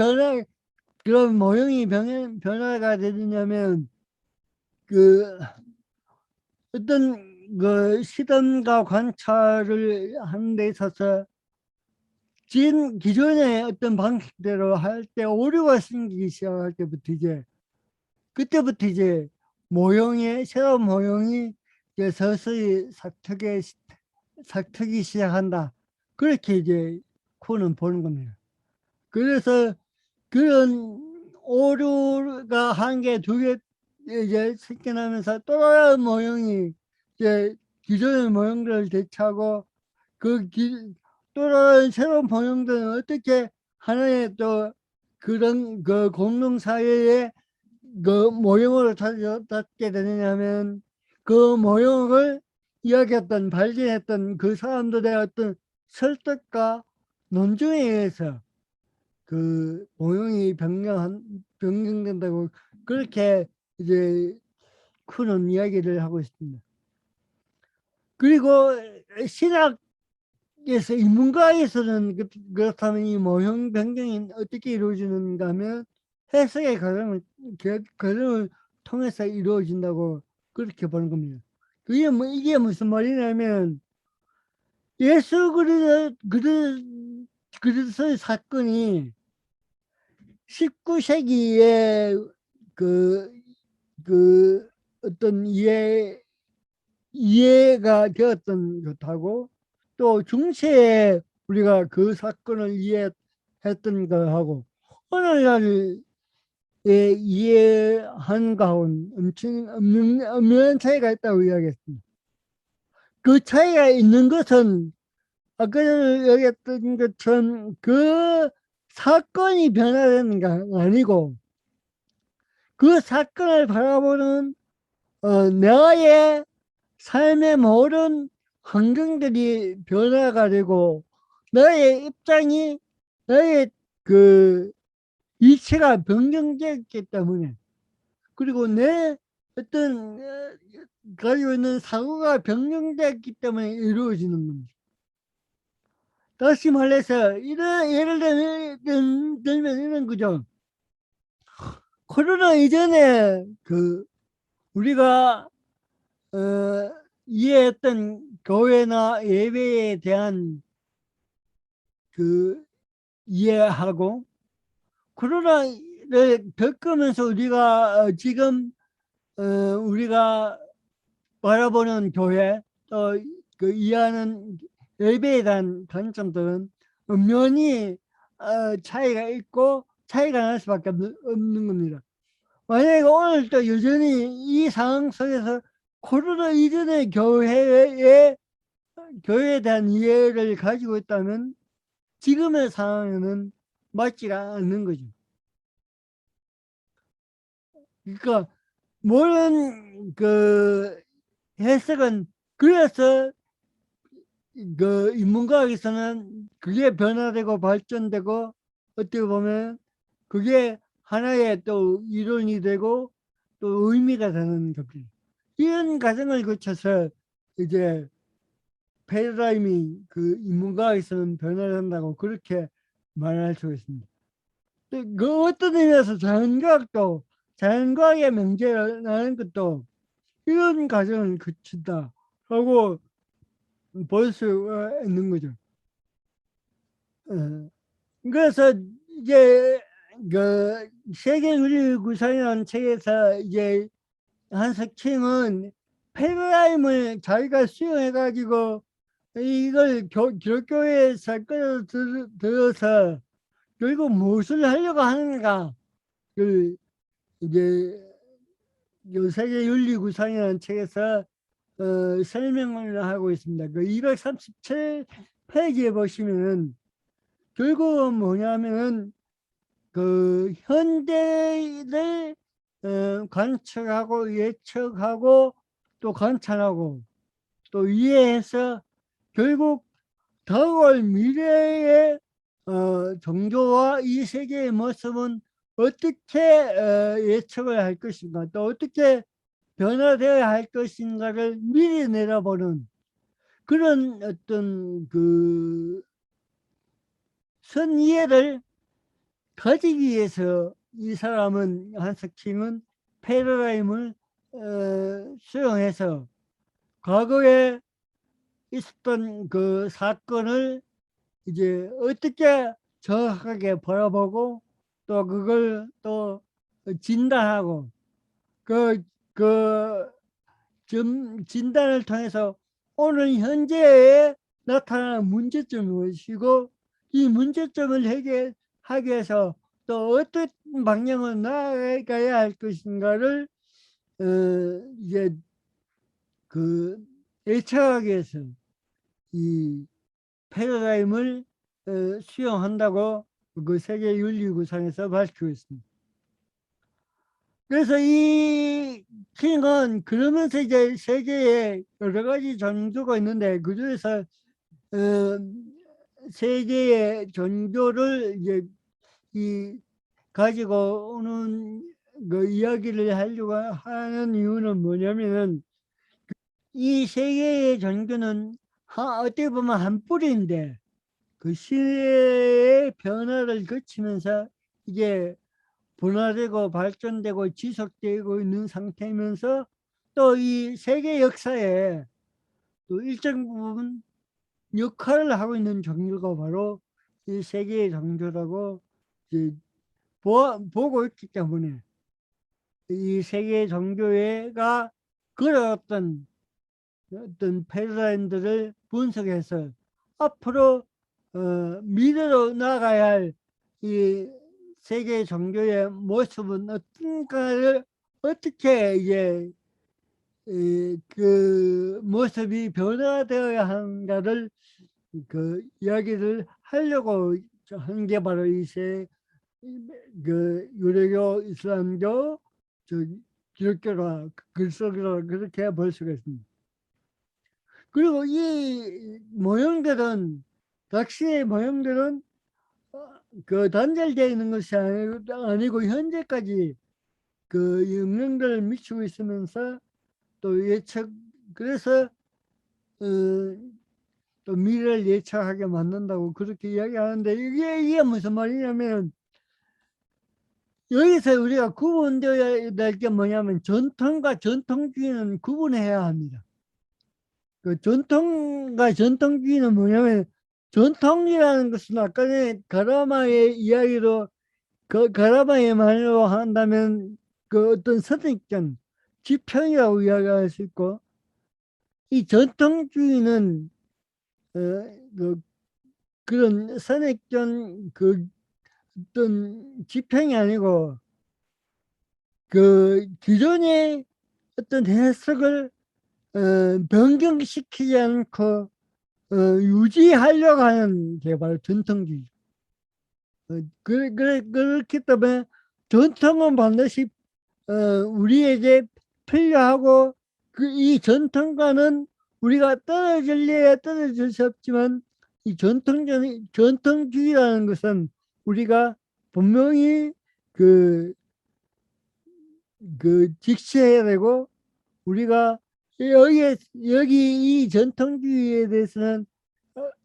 그런 모형이 변화가 되느냐면 그 어떤 그 실험과 관찰을 하는 데 있어서 기존의 어떤 방식대로 할 때 오류가 생기기 시작할 때부터 이제 그때부터 이제 새로운 모형이 이제 서서히 삭트기 시작한다. 그렇게 이제 쿠는 보는 겁니다. 그래서 그런 오류가 한 개, 두 개 이제 생겨나면서 또 다른 모형이 이제 기존의 모형들을 대체하고 또 다른 새로운 모형들은 어떻게 하나의 또 그런 그 공동사회의 그 모형으로 찾게 되느냐면 그 모형을 이야기했던 발견했던 그 사람들의 어떤 설득과 논증에 의해서 그 모형이 변경된다고 그렇게 이제 푸는 이야기를 하고 있습니다. 그리고 신학에서 인문과에서는 그렇다면 이 모형 변경이 어떻게 이루어지는가 하면 해석의 과정을 통해서 이루어진다고 그렇게 보는 겁니다. 이게 무슨 말이냐면 예수 그리스도의 사건이 19세기에 그, 그 어떤 이해가 되었던 것하고 또 중세에 우리가 그 사건을 이해했던 것하고 오늘날에 이해한 가운 엄청 엄청난 차이가 있다고 이야기했습니다. 그 차이가 있는 것은 아까 얘기했던 것처럼 그 사건이 변화되는 게 아니고 그 사건을 바라보는 나의 삶의 모든 환경들이 변화가 되고 나의 입장이 나의 그 이치가 변경됐기 때문에 그리고 내 어떤 가지고 있는 사고가 변경됐기 때문에 이루어지는 겁니다. 다시 말해서 이런 예를 들면 이런 거죠. 코로나 이전에 그 우리가 어, 이해했던 교회나 예배에 대한 그 이해하고 코로나를 겪으면서 우리가 지금 우리가 바라보는 교회 또 그 이해하는 예배에 대한 관점들은 엄연히 차이가 있고 차이가 날 수밖에 없는 겁니다. 만약에 오늘 또 여전히 이 상황 속에서 코로나 이전의 교회에 대한 이해를 가지고 있다면 지금의 상황에는 맞지가 않는 거죠. 그러니까 모든 그 해석은 그래서 그 인문과학에서는 그게 변화되고 발전되고 어떻게 보면 그게 하나의 또 이론이 되고 또 의미가 되는 겁니다. 이런 과정을 거쳐서 이제 패러다임이 그 인문과학에서는 변화된다고 그렇게 말할 수 있습니다. 그 어떤 의미에서 자연과학도 자연과학의 명제라는 것도 이런 과정을 거친다 하고 볼 수 있는 거죠. 어, 그래서 이제 그 세계 유리 구상이라는 책에서 이제 한석清패러다임을 자기가 수용해 가지고 이걸 기독교에서 끌어들여서 결국 무엇을 하려고 하는가 그 이제 요 세계 윤리 구상이라는 책에서 설명을 하고 있습니다. 그 237페이지에 보시면은 결국은 뭐냐면은 그 현대를 관측하고 예측하고 또 관찰하고 또 이해해서 결국 다가올 미래의 종교와 이 세계의 모습은 어떻게 예측을 할 것인가 또 어떻게 변화되어야 할 것인가를 미리 내다보는 그런 어떤 그 선이해를 가지기 위해서 이 사람은 한석清패러다임을 수용해서 과거에 있었던 그 사건을 이제 어떻게 정확하게 바라보고 또 그걸 또 진단하고 그, 그 진단을 통해서 오늘 현재에 나타나는 문제점이 무엇이고 이 문제점을 해결하기 위해서 또 어떤 방향으로 나아가야 할 것인가를 이제 그 예측하기 위해서 이 패러다임을 수용한다고 그 세계 윤리구상에서 밝히고 있습니다. 그래서 이 킹은 그러면서 이제 세계에 여러 가지 종교가 있는데 그 중에서 세계의 종교를 이제 이 가지고 오는 그 이야기를 하려고 하는 이유는 뭐냐면은 이 세계의 종교는 어떻게 보면 한 뿌리인데 그 시대의 변화를 거치면서 이게 분화되고 발전되고 지속되고 있는 상태이면서 또 이 세계 역사에 또 일정 부분 역할을 하고 있는 종교가 바로 이 세계의 종교라고 이제 보고 있기 때문에 이 세계 종교가 걸어왔던 어떤 패러다임들을 분석해서 앞으로 미래로 나가야 할 이 세계 종교의 모습은 어떤가를 어떻게 이제 그 모습이 변화되어야 하는가를 그 이야기를 하려고 한 게 바로 그 유대교, 이슬람교, 저 기독교라 그리스도교라 그렇게 볼 수가 있습니다. 그리고 이 모형들은 각시의 모형들은 그 단절되어 있는 것이 아니고 현재까지 그 영향들을 미치고 있으면서 또 예측 그래서 또 미래를 예측하게 만든다고 그렇게 이야기하는데 이게 무슨 말이냐면 여기서 우리가 구분되어야 될 게 뭐냐면 전통과 전통주의는 구분해야 합니다. 그 전통과 전통주의는 뭐냐면 전통이라는 것은 아까 전에 가라마의 이야기로 그 가라마의 말로 한다면 그 어떤 선입견, 지평이라고 이야기할 수 있고 이 전통주의는 그 그런 선입견 그 어떤 지평이 아니고 그 기존의 어떤 해석을 변경시키지 않고 유지하려고 하는 게 바로 전통주의. 그렇기 때문에 전통은 반드시 우리에게 필요하고 이 전통과는 우리가 떨어질래야 떨어질 수 없지만 이 전통주의라는 것은 우리가 분명히 직시해야 되고 우리가 여기 이 전통주의에 대해서는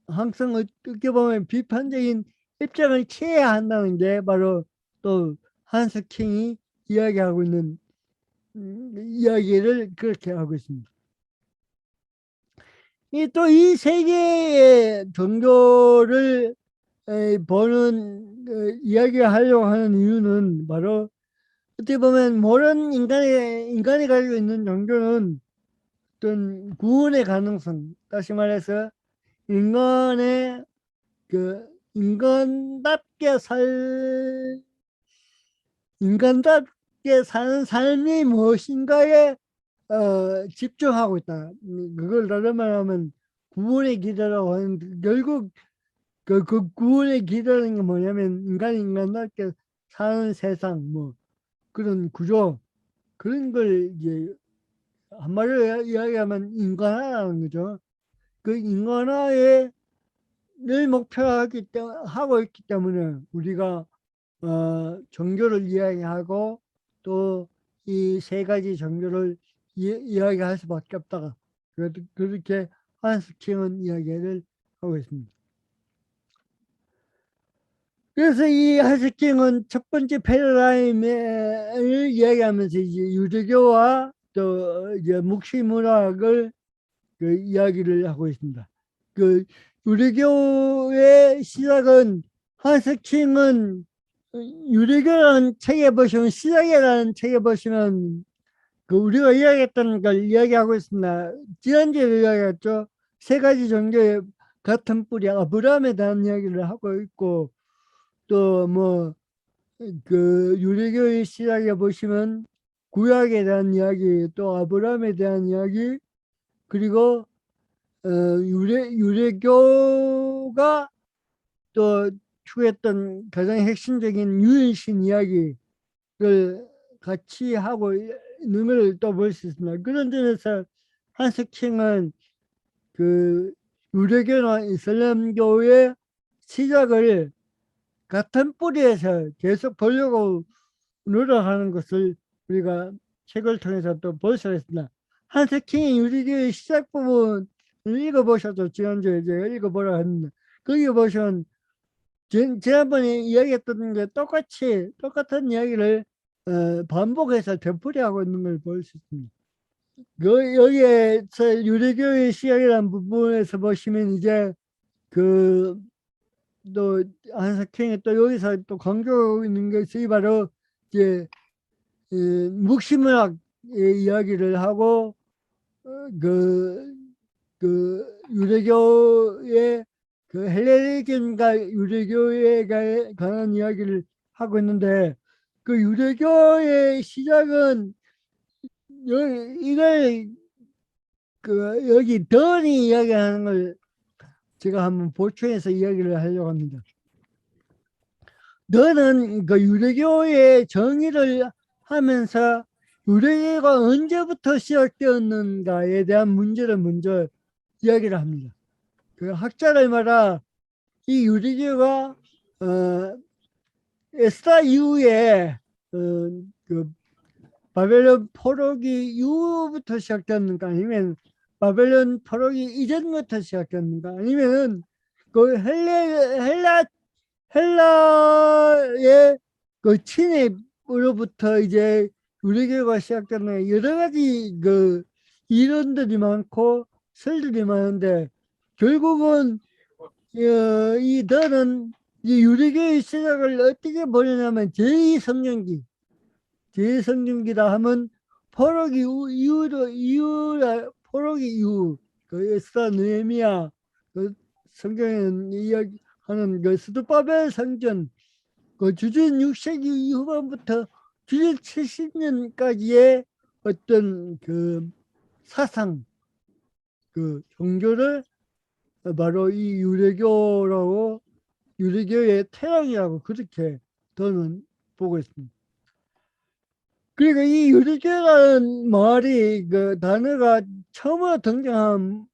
항상 어떻게 보면 비판적인 입장을 취해야 한다는 게 바로 또 한스 킹이 이야기하고 있는 이야기를 그렇게 하고 있습니다. 또 이 세계의 종교를 보는 이야기하려고 하는 이유는 바로 어떻게 보면 모든 인간이 가지고 있는 종교는 어떤 구원의 가능성, 다시 말해서 인간의 그 인간답게 사는 삶이 무엇인가에 집중하고 있다. 그걸 다른 말하면 구원의 기도라고 하는데 결국 그 구원의 기도라는 게 뭐냐면 인간답게 사는 세상 뭐 그런 구조 그런 걸 이제 한마디로 이야기하면 인간화라는 거죠. 그 인간화를 하고 있기 때문에 우리가 종교를 이야기하고 또 이 세 가지 종교를 이야기할 수밖에 없다. 그렇게 한스 킹은 이야기를 하고 있습니다. 그래서 이 한스 킹은 첫 번째 패러다임을 이야기하면서 이제 유대교와 또 이제 묵시문학을 그 이야기를 하고 있습니다. 그 유대교의 시작은 한스 킹은 유대교라는 책에 보시면 시작이라는 책에 보시면 그 우리가 이야기했던 걸 이야기하고 있습니다. 지난주에 이야기했죠. 세 가지 종교의 같은 뿌리 아브라함에 대한 이야기를 하고 있고 또 뭐 그 유대교의 시작에 보시면 구약에 대한 이야기 또 아브라함에 대한 이야기 그리고 유대교가 또 추구했던 가장 핵심적인 유일신 이야기를 같이 하고 있는 걸 또 볼 수 있습니다. 그런 점에서 한스 킹은 그 유대교나 이슬람교의 시작을 같은 뿌리에서 계속 보려고 노력하는 것을 우리가 책을 통해서 또 볼 수가 있습니다. 한스 킹의 유대교의 시작 부분을 읽어보셔도 지난주에 제가 읽어보라 했는데 거기 보시면 지난번에 이야기했던 게 똑같은 이야기를 반복해서 되풀이하고 있는 걸 볼 수 있습니다. 여기에서 유대교의 시작이라는 부분에서 보시면 이제 또 한석행이 또 여기서 또 강조하고 있는 것이 바로 이제 묵시문학의 이야기를 하고 그 유대교의 그 헬레니즘과 유대교에 관한 이야기를 하고 있는데 그 유대교의 시작은 이걸 여기 던이 이야기하는 걸 제가 한번 보충해서 이야기를 하려고 합니다. 너는 그 유대교의 정의를 하면서 유대교가 언제부터 시작되었는가에 대한 문제를 먼저 이야기를 합니다. 그 학자들마다 이 유대교가 에스라 이후에 그 바벨론 포로기 이후부터 시작됐는가 아니면 바벨론 포로기 이전부터 시작됐는가 아니면 그 헬라의 그 침입으로부터 이제 유대교가 시작됐는 여러 가지 그 이론들이 많고 설들이 많은데 결국은 이 너는 이 유대교의 시작을 어떻게 보느냐면 제2성경기다 하면 포로기 이후라 포로기 이후 그 에스라 느헤미야 그 성경에는 이야기하는 그 스룹바벨 성전 그 주전 6세기 후반부터 주전 70년까지의 어떤 그 사상 그 종교를 바로 이 유대교라고 유대교의 태양이라고 그렇게 저는 보고 있습니다. 그리고 이 유대교라는 말이 그 단어가 처음으로 등장한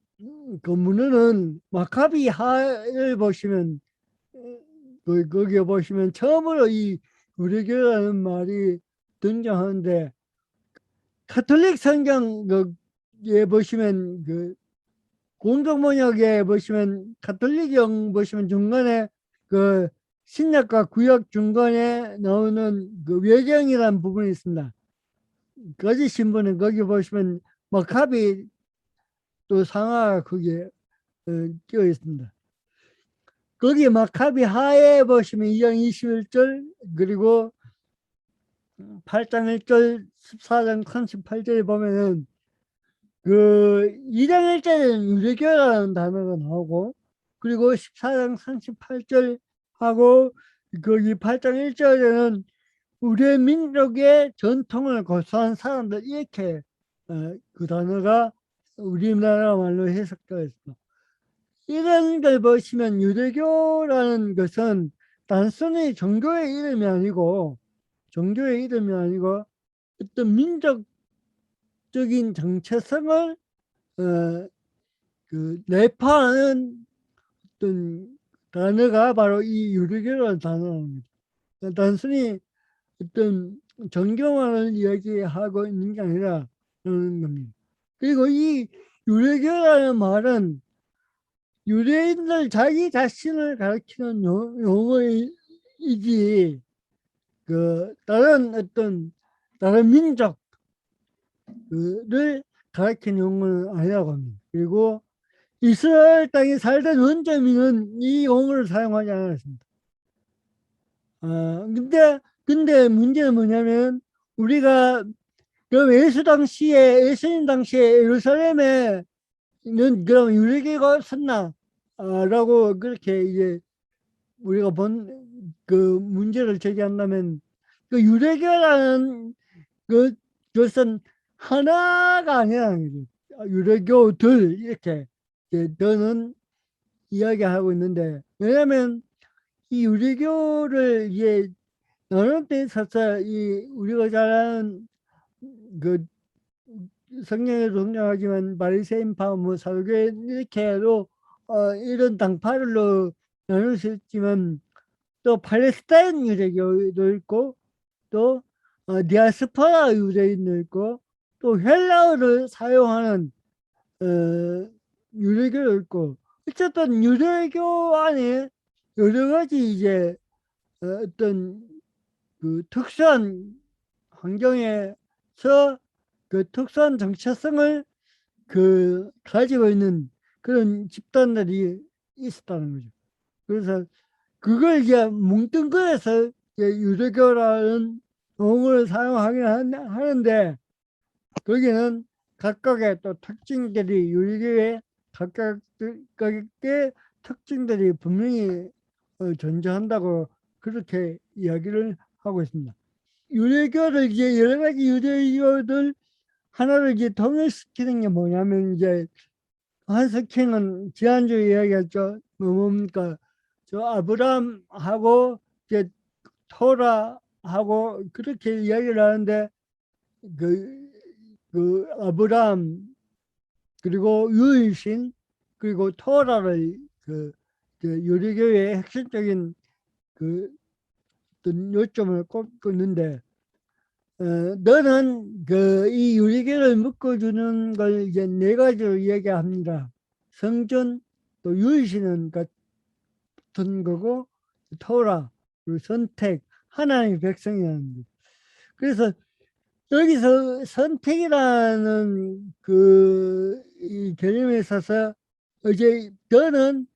그 문헌은 마카비하를 보시면 거기에 보시면 처음으로 이 유대교라는 말이 등장하는데 가톨릭 성경에 보시면 그 공동번역에 보시면 가톨릭형 보시면 중간에 그 신약과 구약 중간에 나오는 그 외경이라는 부분이 있습니다. 거짓 신부는 거기 보시면 마카비 또 상하가 거기에 끼어 있습니다. 거기 마카비 하에 보시면 2장 21절 그리고 8장 1절 14장 38절에 보면은 그 2장 1절에는 유대교라는 단어가 나오고 그리고 14장 38절 하고 거기 8장 1절에는 우리 민족의 전통을 고수한 사람들 이렇게 그 단어가 우리나라 말로 해석되어 있습니다. 이런 걸 보시면 유대교라는 것은 단순히 종교의 이름이 아니고 어떤 민족적인 정체성을 그 내포하는 어떤 단어가 바로 이 유대교라는 단어입니다. 단순히 어떤 정교만을 이야기하고 있는 게 아니라 그런 겁니다. 그리고 이 유대교라는 말은 유대인들 자기 자신을 가리키는 용어이지 그 다른 민족을 가리키는 용어는 아니라고 합니다. 그리고 이스라엘 땅에 살던 원주민은 이 용어를 사용하지 않았습니다. 근데 문제는 뭐냐면 우리가 그 예수님 당시에 예루살렘에는 그럼 유대교가 섰나? 라고 그렇게 이제 우리가 본 그 문제를 제기한다면 그 유대교라는 그것은 하나가 아니라 유대교들 이렇게 저는 이야기하고 있는데 왜냐하면 이 유대교를 이제 나눌 때 있어서 이 우리가 잘 아는 그 성경에도 등장하지만 바리새인파 뭐 사두개 이렇게도 이런 당파들로 나눌 수 있지만 또 팔레스타인 유대교도 있고 또 디아스포라 유대인도 있고 또 헬라어를 사용하는 유대교도 있고 어쨌든 유대교 안에 여러 가지 이제 어떤 그 특수한 환경에서 그 특수한 정체성을 그 가지고 있는 그런 집단들이 있었다는 거죠. 그래서 그걸 이제 뭉뚱그려서 유대교라는 용어를 사용하긴 하는데 거기는 각각의 또 특징들이 유대교의 각각의 특징들이 분명히 존재한다고 그렇게 이야기를 하고 있습니다. 유대교를 이제 여러 가지 유대교들 하나를 이제 통일시키는 게 뭐냐면, 이제 한석행은 지난주에 이야기했죠. 뭡니까? 저 아브라함하고 이제 토라하고 그렇게 이야기를 하는데, 그, 그 아브라함 그리고 유일신 그리고 토라를 그 유리교의 핵심적인 그 어떤 요점을 꼽고 있는데, 너는 그 이 유리교를 묶어주는 걸 이제 네 가지로 이야기합니다. 성전, 또 유일신은 같은 거고, 토라, 그리고 선택, 하나님의 백성이라는 거. 그래서 여기서 선택이라는 이 개념에 있어서 이제 너는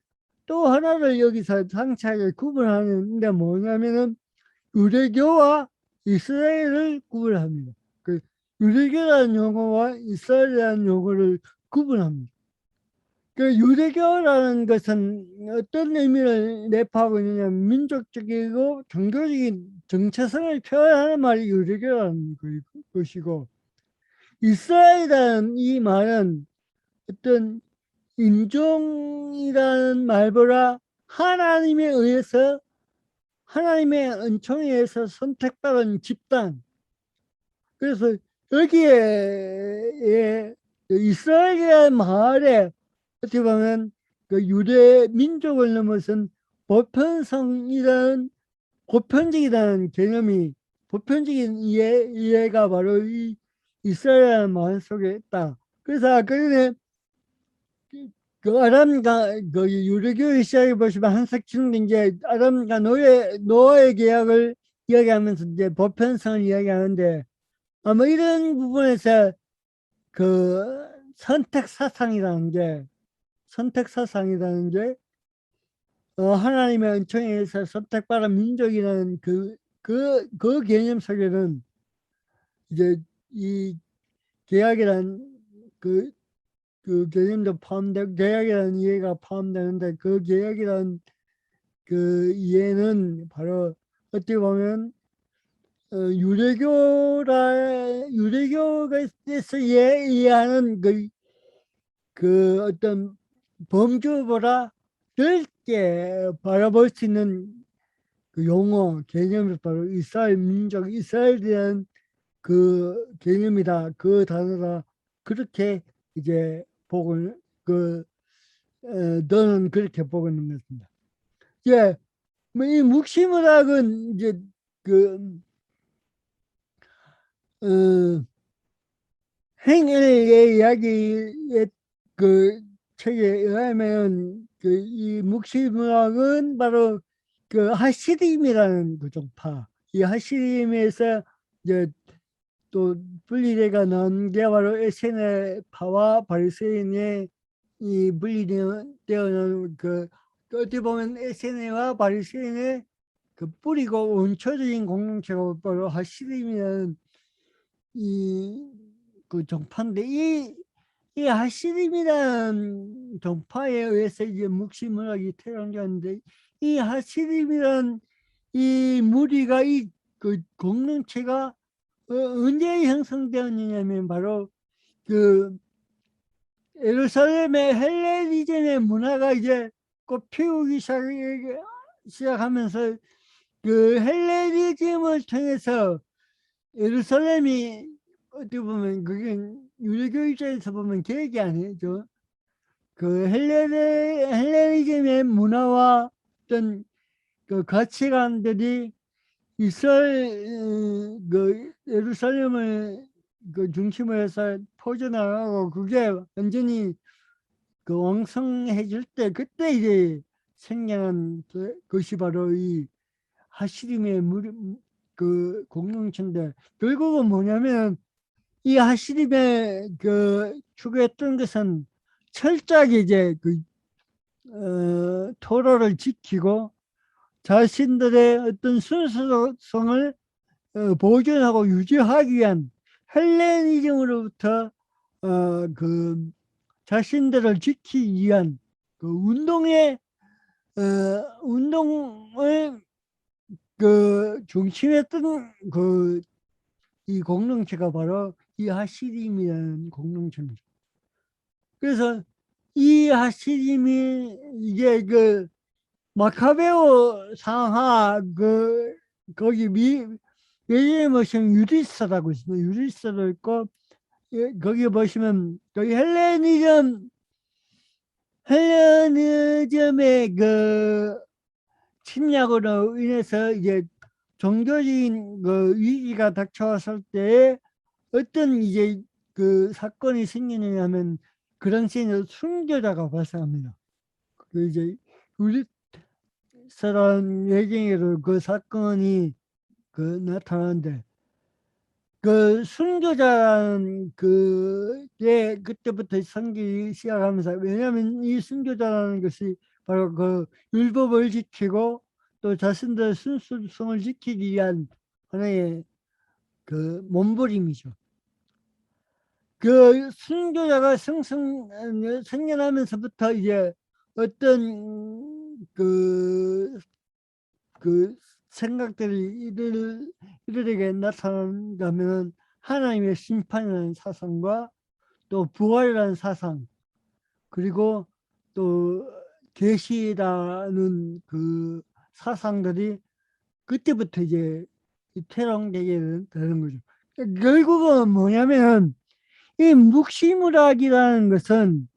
또 하나를 여기서 상세하게 구분하는데 뭐냐면은 유대교와 이스라엘을 구분합니다. 그 유대교라는 용어와 이스라엘이라는 용어를 구분합니다. 그 유대교라는 것은 어떤 의미를 내포하고 있느냐면 민족적이고 종교적인 정체성을 표현하는 말이 유대교라는 것이고, 이스라엘이라는 이 말은 어떤 인종이라는 말보다 하나님의 은총에 의해서 선택받은 집단. 그래서 여기에 이스라엘이라는 말에 어떻게 보면 그 유대 민족을 넘어선 보편성이라는 보편적이라는 개념이, 보편적인 이해가 바로 이 이스라엘이라는 말 속에 있다. 그래서 아까 전에 그 아람과 그 유대교의 시작해 보시면 한석치는 이제 아람과 노아의 계약을 이야기하면서 이제 보편성을 이야기하는데, 아마 이런 부분에서 그 선택 사상이라는 게 하나님의 은총에 의해서 선택받은 민족이라는 그 개념 속에는 이제 이 계약이란 그 개념도 포함되고, 계약이라는 이해가 포함되는데, 그 계약이라는 그 이해는 바로 어떻게 보면 유대교에서 이해하는 그 어떤 범주보다 넓게 바라볼 수 있는 그 용어, 개념이 바로 이스라엘 민족, 이스라엘이라는 그 개념이다, 그 단어다. 그렇게 이제 그, 너는 그렇게 보고 있는 것입니다. 예, 뭐 이 묵시문학은 이제 그, 어, 행일의 이야기의 그 책에 의하면 이 묵시문학은 바로 그 하시림이라는 그 종파, 이 하시림에서 이제 또 분리대가 나온 게 바로 에세네 파와 바리새인의 이 분리되어 나온 어떻게 보면 에세네와 바리새인의 그 뿌리고 원초적인 공동체가 바로 하시림이라는 이 그 종파인데, 이 하시림이라는 종파에 의해서 이제 묵시문학이 태어났는데, 이 하시림이라는 이 무리가 그 공동체가 언제 형성되었느냐면 바로 그 예루살렘의 헬레니즘의 문화가 이제 꽃 피우기 시작하면서 그 헬레니즘을 통해서 예루살렘이 어떻게 보면 그게 유대교 입장에서 보면 계획이 아니죠. 그 헬레니즘의 문화와 어떤 그 가치관들이 이스라엘 그 예루살렘을 그 중심으로 해서 퍼져나가고, 그게 완전히 그 왕성해질 때, 그때 이제 생겨난 것이 바로 이 하시림의 그 공동체인데, 결국은 뭐냐면 이 하시림의 추구했던 것은 철저하게 이제 토라를 지키고 자신들의 어떤 순수성을 보존하고 유지하기 위한 헬레니즘으로부터 자신들을 지키기 위한 그 운동을 중심에 했던 이 공동체가 바로 이 하시림이라는 공동체입니다. 그래서 이 하시림이 이제 그 마카베오 상하 거기 예전에 보시면 유리스라고 있습니다. 유리스도 있고 거기 보시면 거기 헬레니즘의 그 침략으로 인해서 이제 종교적인 그 위기가 닥쳐왔을 때 어떤 이제 그 사건이 생기느냐면 그 당시에는 순교자가 발생합니다. 그 이제 우리 사람 예경으로 그 사건이 그 나타나는데 그 순교자라는 그게 그때부터 생기기 시작하면서 왜냐하면 이 순교자라는 것이 바로 그 율법을 지키고 또 자신들의 순수성을 지키기 위한 하나의 그 몸부림이죠. 그 순교자가 생겨나면서부터 이제 어떤 그 생각들이 이들에게 나타난다면 하나님의 심판이라는 사상과 또 부활이라는 사상 그리고 또 계시라는 그 사상들이 그때부터 이제 태동되게 되는 거죠. 결국은 뭐냐면 이 묵시문학이라는 것은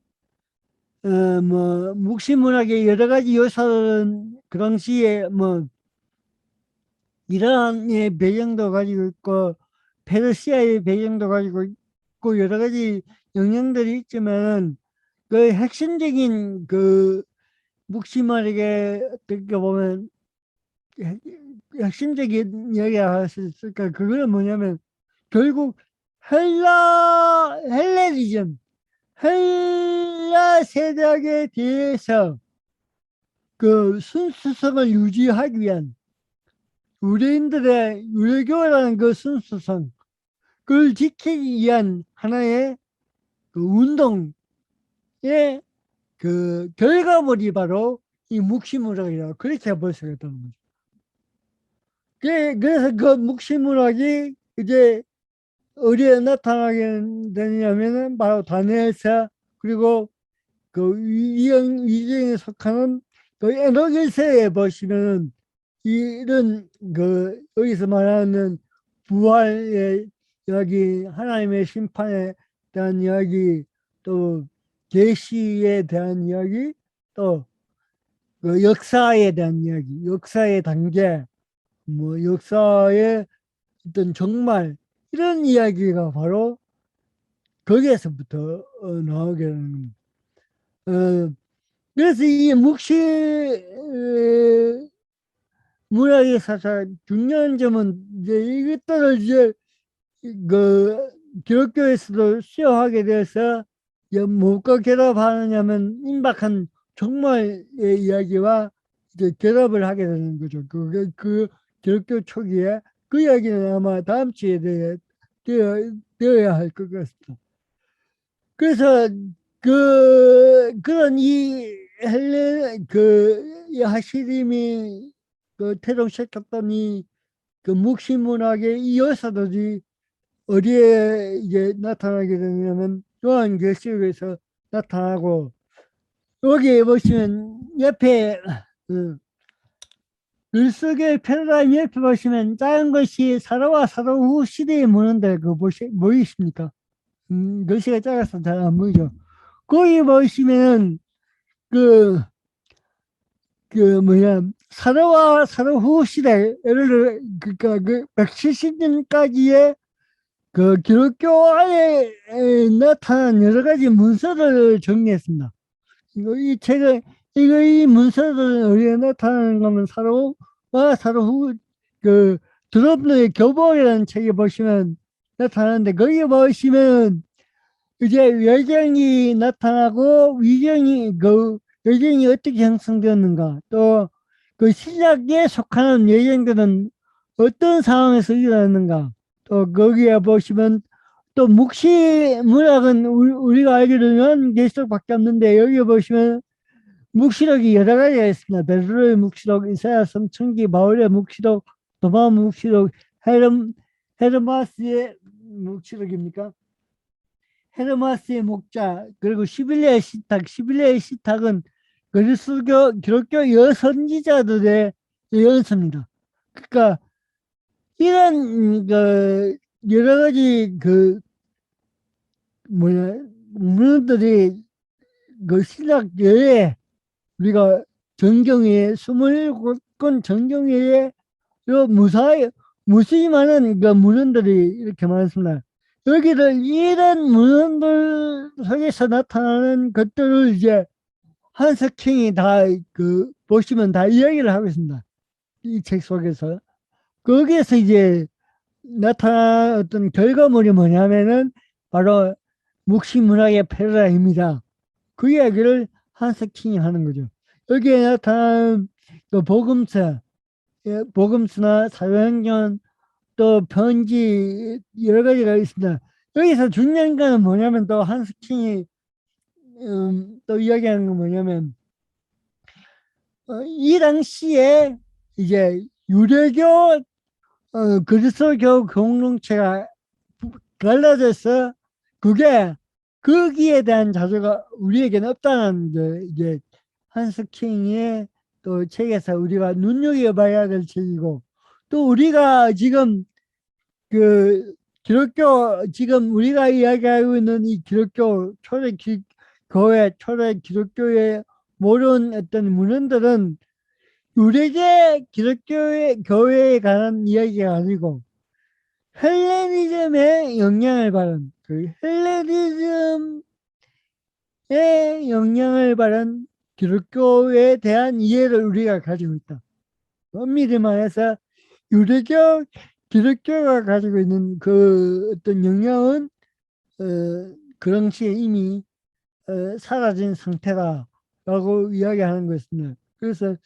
뭐 묵시문학의 여러 가지 요소는 그 당시에 뭐 이란의 배경도 가지고 있고 페르시아의 배경도 가지고 있고 여러 가지 영향들이 있지만 그 핵심적인 그 묵시문학의 어떻게 보면 핵심적인 이야기가 할 수 있을까? 그거는 뭐냐면 결국 헬레니즘 헬라 세력에 대해서 그 순수성을 유지하기 위한 유대인들의 유교라는 그 순수성 그걸 지키기 위한 하나의 그 운동의 그 결과물이 바로 이 묵시문학이라고 그렇게 볼 수가 있다는 거죠. 그래서 그 묵시문학이 이제 어디에 나타나게 되냐면은 바로 다니엘서 그리고 그 위정에 속하는 그 에녹일서에 보시면은 이런 그 여기서 말하는 부활의 이야기, 하나님의 심판에 대한 이야기, 또 계시에 대한 이야기, 또 그 역사에 대한 이야기, 역사의 단계, 뭐 역사의 어떤 정말 이런 이야기가 바로 거기에서부터 나오게 되는 겁니다. 그래서 이 묵시 문학의 사상 중요한 점은 이제 이것들을 이제 그 기독교에서도 수용하게 돼서 무엇과 결합하느냐면 임박한 종말의 이야기와 이제 결합을 하게 되는 거죠. 그 기독교 초기에 그 이야기는 아마 다음 주에 되어야 할 것 같습니다. 그래서 그런 이 하시림이 그 태동시켰던 그 묵시문학의 이 요소들이 어디에 이제 나타나게 되냐면 요한계시록에서 나타나고 여기 보시면 옆에 글쓰기의 패러다임 옆에 보시면 작은 것이 사도와 사도 후 시대에 무는데 그거 보이십니까? 글씨가 작아서 잘 안 보이죠. 거기 보시면 그, 사도와 사도 후 시대, 예를 들어, 그니까 그 170년까지의 그 기독교 안에 나타난 여러 가지 문서를 정리했습니다. 이 책을, 이 문서들은 어디에 나타나는 거면 사도와 사도 후, 그, 드롭노의 교보이라는 책에 보시면 나타나는데, 거기 보시면 이제 외경이 나타나고 외경이 어떻게 형성되었는가 또 그 신약에 속하는 외경들은 어떤 상황에서 일어났는가 또 거기에 보시면 또 묵시문학은 우리가 알기로는 계시록밖에 없는데 여기 보시면 묵시록이 여러 가지가 있습니다. 베드로의 묵시록, 이사야 성천기, 바울의 묵시록, 도마 묵시록, 헤르마스의 묵시록입니까? 헤르마스의 목자, 그리고 시빌리아의 시탁. 시빌리아의 시탁은 그리스도 기독교 여선지자들의 연서입니다. 그러니까 이런 그 여러 가지 그 뭐냐 문헌들이 그 신약 외에 우리가 정경에 27권 정경에 무수히 많은 그 문헌들이 이렇게 많습니다. 여기를 이런 문헌들 속에서 나타나는 것들을 이제 한석킹이 다 그 보시면 다 이야기를 하고 있습니다. 이 책 속에서. 거기에서 이제 나타난 어떤 결과물이 뭐냐면은 바로 묵시문학의 패러다임이다. 그 이야기를 한석킹이 하는 거죠. 여기에 나타난 그 복음서, 복음서나 사도행전 또 편지 여러 가지가 있습니다. 여기서 중요한 거는 뭐냐면 또 한스킹이 또 이야기하는 건 뭐냐면 이 당시에 이제 유대교 그리스도교 공동체가 갈라져서 그게 거기에 대한 자료가 우리에게는 없다는 이제 한스킹의 또 책에서 우리가 눈여겨봐야 될 책이고 또 우리가 지금 그 기독교 지금 우리가 이야기하고 있는 이 기독교 교회 초대 기독교의 모든 어떤 문헌들은 유대계 기독교의 교회에 관한 이야기가 아니고 헬레니즘의 영향을 받은 그 헬레니즘의 영향을 받은 기독교에 대한 이해를 우리가 가지고 있다. 엄밀히 말해서 유대교 기독교가 가지고 있는 그 어떤 영향은 그 당시에 이미 사라진 상태다라고 이야기하는 것입니다. 그래서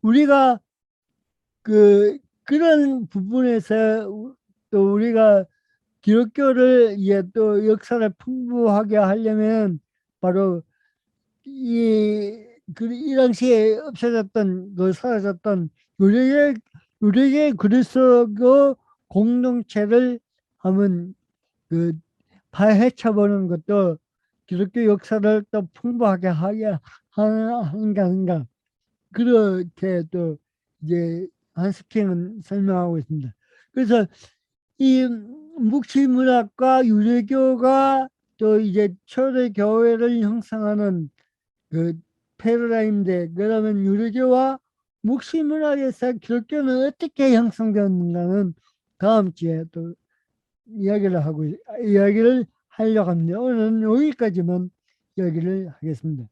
우리가 그런 부분에서 또 우리가 기독교를 이제 또 역사를 풍부하게 하려면 바로 이 당시에 없어졌던 사라졌던 유대계 그리스도 공동체를 한번 그 파헤쳐보는 것도 기독교 역사를 또 풍부하게 하게 하는가 하는가 그렇게 또 이제 한스킹은 설명하고 있습니다. 그래서 이 묵시문학과 유대교가 또 이제 초대 교회를 형성하는 그 패러다임인데 그러면 유대교와 묵시문학에서 기독교는 어떻게 형성되었는가는 다음 주에 또 이야기를 하려고 합니다. 오늘은 여기까지만 이야기를 하겠습니다.